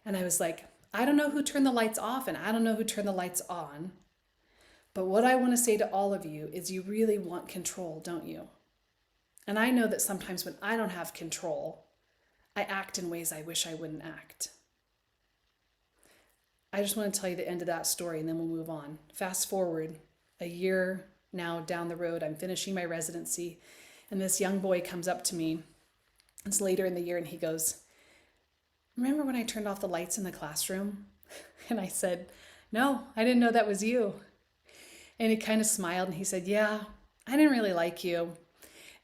And I was like, I don't know who turned the lights off and I don't know who turned the lights on. But what I want to say to all of you is you really want control, don't you? And I know that sometimes when I don't have control, I act in ways I wish I wouldn't act. I just want to tell you the end of that story and then we'll move on. Fast forward a year now down the road, I'm finishing my residency and this young boy comes up to me. It's later in the year and he goes, remember when I turned off the lights in the classroom? And I said, no, I didn't know that was you. And he kind of smiled and he said, yeah, I didn't really like you.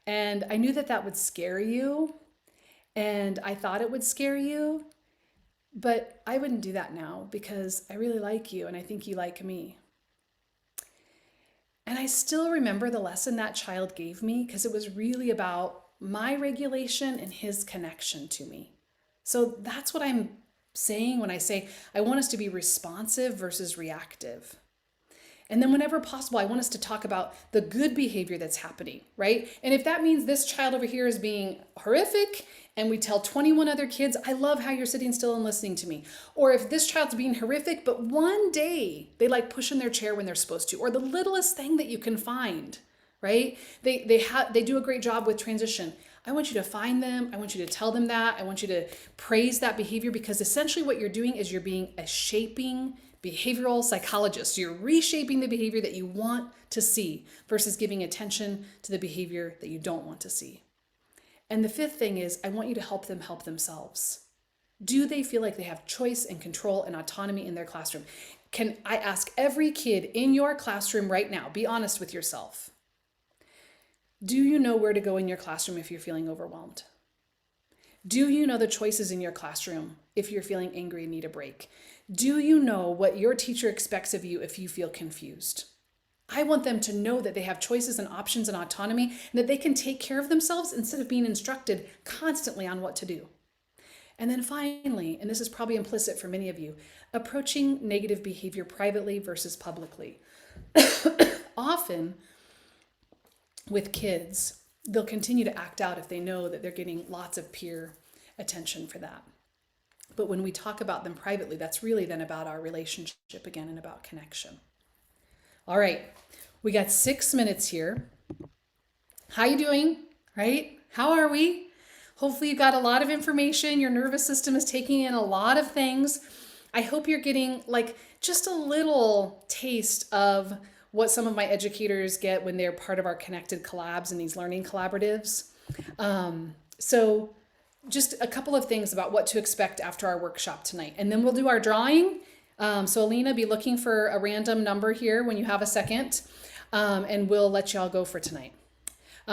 And I knew that that would scare you. And I thought it would scare you. But I wouldn't do that now because I really like you and I think you like me. And I still remember the lesson that child gave me because it was really about my regulation and his connection to me. So that's what I'm saying when I say I want us to be responsive versus reactive. And then whenever possible, I want us to talk about the good behavior that's happening, right? And if that means this child over here is being horrific and we tell 21 other kids, I love how you're sitting still and listening to me. Or if this child's being horrific, but one day they like push in their chair when they're supposed to, or the littlest thing that you can find, right? They do a great job with transition. I want you to find them. I want you to tell them that. I want you to praise that behavior because essentially what you're doing is you're being a shaping behavioral psychologist. You're reshaping the behavior that you want to see versus giving attention to the behavior that you don't want to see. And the fifth thing is I want you to help them help themselves. Do they feel like they have choice and control and autonomy in their classroom? Can I ask every kid in your classroom right now, be honest with yourself. Do you know where to go in your classroom if you're feeling overwhelmed? Do you know the choices in your classroom if you're feeling angry and need a break? Do you know what your teacher expects of you if you feel confused? I want them to know that they have choices and options and autonomy and that they can take care of themselves instead of being instructed constantly on what to do. And then finally, and this is probably implicit for many of you, approaching negative behavior privately versus publicly. Often with kids, they'll continue to act out if they know that they're getting lots of peer attention for that. But when we talk about them privately, that's really then about our relationship again and about connection. All right, we got 6 minutes here. How you doing? Right? How are we? Hopefully you got a lot of information. Your nervous system is taking in a lot of things. I hope you're getting like just a little taste of what some of my educators get when they're part of our connected collabs and these learning collaboratives. So just a couple of things about what to expect after our workshop tonight. And then we'll do our drawing. So Alina, be looking for a random number here when you have a second. And we'll let you all go for tonight.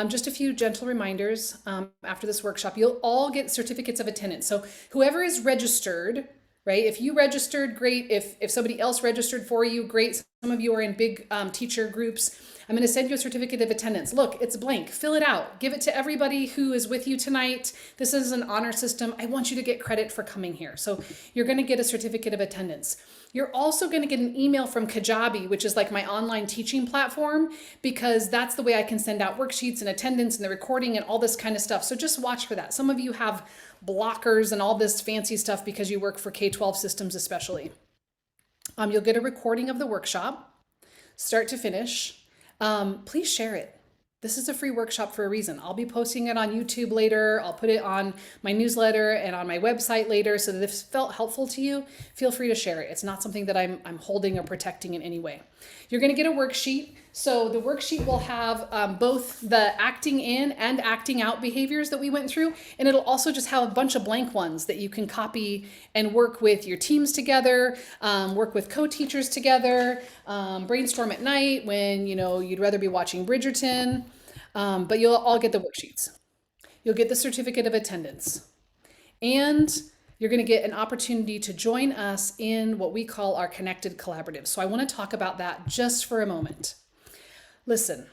Just a few gentle reminders after this workshop. You'll all get certificates of attendance. So whoever is registered, right? If you registered, great. If somebody else registered for you, great. Some of you are in big teacher groups. I'm going to send you a certificate of attendance. Look, it's blank. Fill it out. Give it to everybody who is with you tonight. This is an honor system. I want you to get credit for coming here. So you're going to get a certificate of attendance. You're also going to get an email from Kajabi, which is like my online teaching platform, because that's the way I can send out worksheets and attendance and the recording and all this kind of stuff. So just watch for that. Some of you have blockers and all this fancy stuff because you work for K-12 systems especially. You'll get a recording of the workshop, start to finish. Please share it. This is a free workshop for a reason. I'll be posting it on YouTube later. I'll put it on my newsletter and on my website later. So that if it felt helpful to you, feel free to share it. It's not something that I'm holding or protecting in any way. You're going to get a worksheet. So the worksheet will have both the acting in and acting out behaviors that we went through. And it'll also just have a bunch of blank ones that you can copy and work with your teams together, work with co-teachers together, brainstorm at night when you'd rather be watching Bridgerton. But you'll all get the worksheets. You'll get the certificate of attendance. And you're going to get an opportunity to join us in what we call our connected collaborative. So I want to talk about that just for a moment. Listen,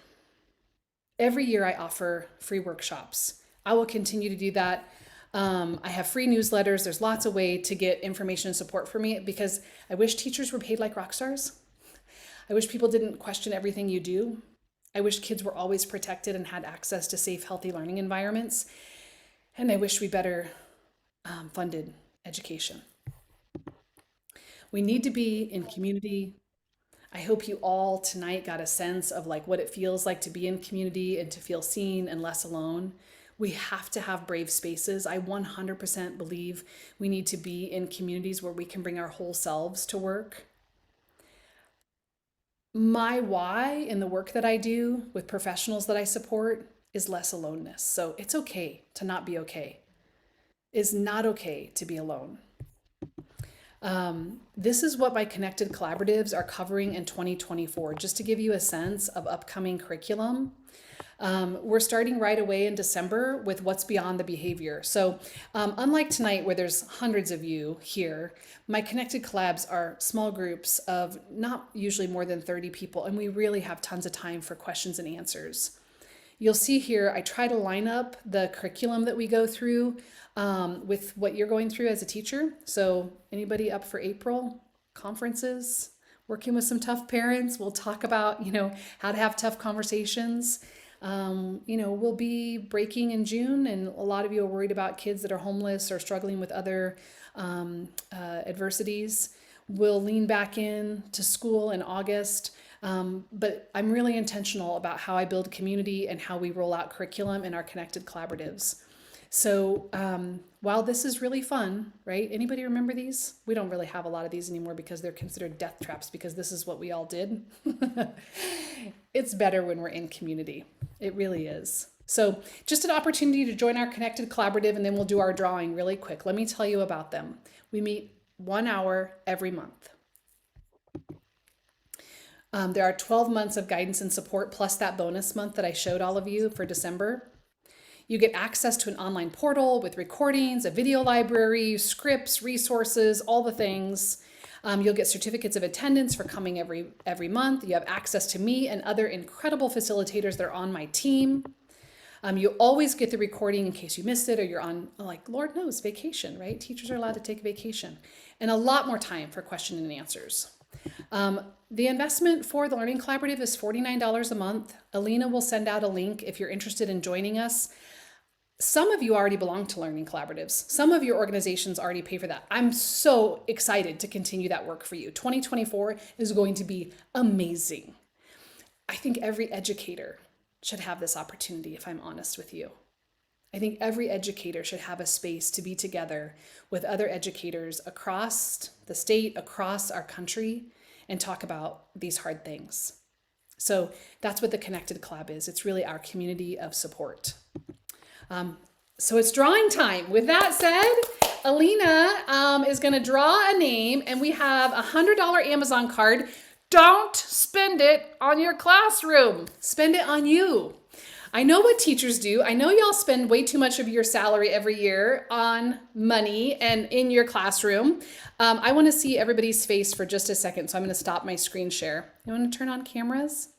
every year I offer free workshops. I will continue to do that. I have free newsletters. There's lots of ways to get information and support for me because I wish teachers were paid like rock stars. I wish people didn't question everything you do. I wish kids were always protected and had access to safe, healthy learning environments. And I wish we better funded education. We need to be in community. I hope you all tonight got a sense of like what it feels like to be in community and to feel seen and less alone. We have to have brave spaces. I 100% believe we need to be in communities where we can bring our whole selves to work. My why in the work that I do with professionals that I support is less aloneness. So it's okay to not be okay. It's not okay to be alone. This is what my connected collaboratives are covering in 2024, just to give you a sense of upcoming curriculum. We're starting right away in December with what's beyond the behavior. So unlike tonight where there's hundreds of you here, my connected collabs are small groups of not usually more than 30 people, and we really have tons of time for questions and answers. You'll see here, I try to line up the curriculum that we go through with what you're going through as a teacher. So anybody up for April conferences, working with some tough parents, we'll talk about, how to have tough conversations. We'll be breaking in June, and a lot of you are worried about kids that are homeless or struggling with other adversities. We'll lean back in to school in August. But I'm really intentional about how I build community and how we roll out curriculum in our connected collaboratives. So while this is really fun, right? Anybody remember these? We don't really have a lot of these anymore because they're considered death traps because this is what we all did. It's better when we're in community. It really is. So just an opportunity to join our connected collaborative, and then we'll do our drawing really quick. Let me tell you about them. We meet 1 hour every month. There are 12 months of guidance and support plus that bonus month that I showed all of you for December. You get access to an online portal with recordings, a video library, scripts, resources, all the things. You'll get certificates of attendance for coming every month. You have access to me and other incredible facilitators that are on my team. You always get the recording in case you missed it or you're on, like, Lord knows, vacation, right? Teachers are allowed to take a vacation. And a lot more time for question and answers. The investment for the Learning Collaborative is $49 a month. Alina will send out a link if you're interested in joining us. Some of you already belong to Learning Collaboratives. Some of your organizations already pay for that. I'm so excited to continue that work for you. 2024 is going to be amazing. I think every educator should have this opportunity, if I'm honest with you. I think every educator should have a space to be together with other educators across the state, across our country, and talk about these hard things. So that's what the Connected Collab is. It's really our community of support. So it's drawing time. With that said, Alina is going to draw a name, and we have a $100 Amazon card. Don't spend it on your classroom. Spend it on you. I know what teachers do. I know y'all spend way too much of your salary every year on money and in your classroom. I want to see everybody's face for just a second, so I'm going to stop my screen share. You want to turn on cameras?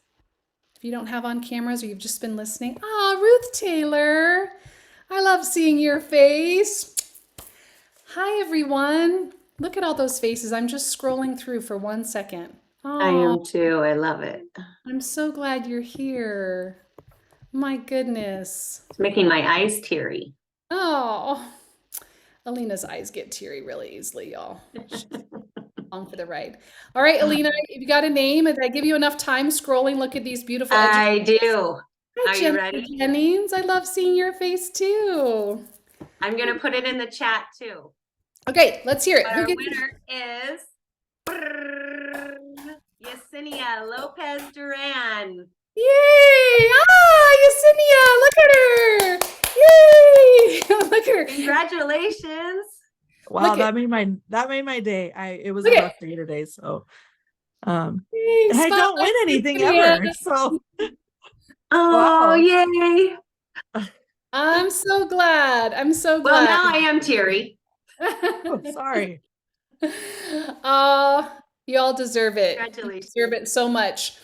If you don't have on cameras or you've just been listening. Ruth Taylor. I love seeing your face. Hi, everyone. Look at all those faces. I'm just scrolling through for 1 second. I am too. I love it. I'm so glad you're here. My goodness. It's making my eyes teary. Oh, Alina's eyes get teary really easily, y'all. She's on for the ride. All right, Alina, if you got a name, did I give you enough time scrolling? Look at these beautiful I do. Hi, Are you Jennifer ready? Jennings. I love seeing your face too. I'm going to put it in the chat too. Okay, let's hear it. But Who our gets winner is Yesenia Lopez Duran. Yay! Yesenia, look at her! Yay! Look at her. Congratulations. Wow, Look that made my day. It was a Look at- rough day today, so Yay, and I don't win spotlight anything Yesenia. ever. So Oh, Wow. yay. I'm so glad. I'm so Well, glad. now I am teary. oh, sorry. Oh, you all deserve it. You Congratulations. deserve it so much.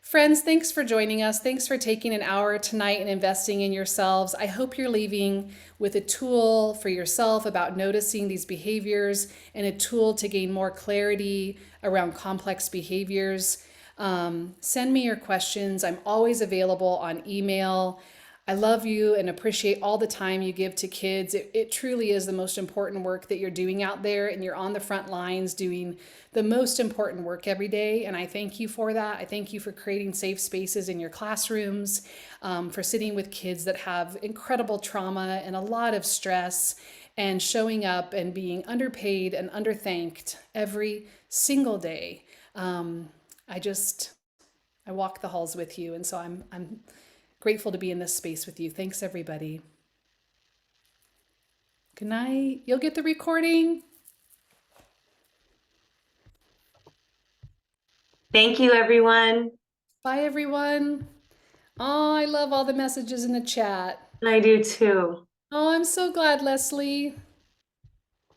Friends, thanks for joining us. Thanks for taking an hour tonight and investing in yourselves. I hope you're leaving with a tool for yourself about noticing these behaviors and a tool to gain more clarity around complex behaviors. Send me your questions. I'm always available on email. I love you and appreciate all the time you give to kids. It truly is the most important work that you're doing out there, and you're on the front lines doing the most important work every day. And I thank you for that. I thank you for creating safe spaces in your classrooms, for sitting with kids that have incredible trauma and a lot of stress, and showing up and being underpaid and underthanked every single day. I walk the halls with you, and so I'm grateful to be in this space with you. Thanks, everybody. Good night. You'll get the recording. Thank you, everyone. Bye, everyone. Oh, I love all the messages in the chat. I do too. Oh, I'm so glad, Leslie.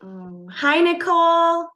Hi, Nicole.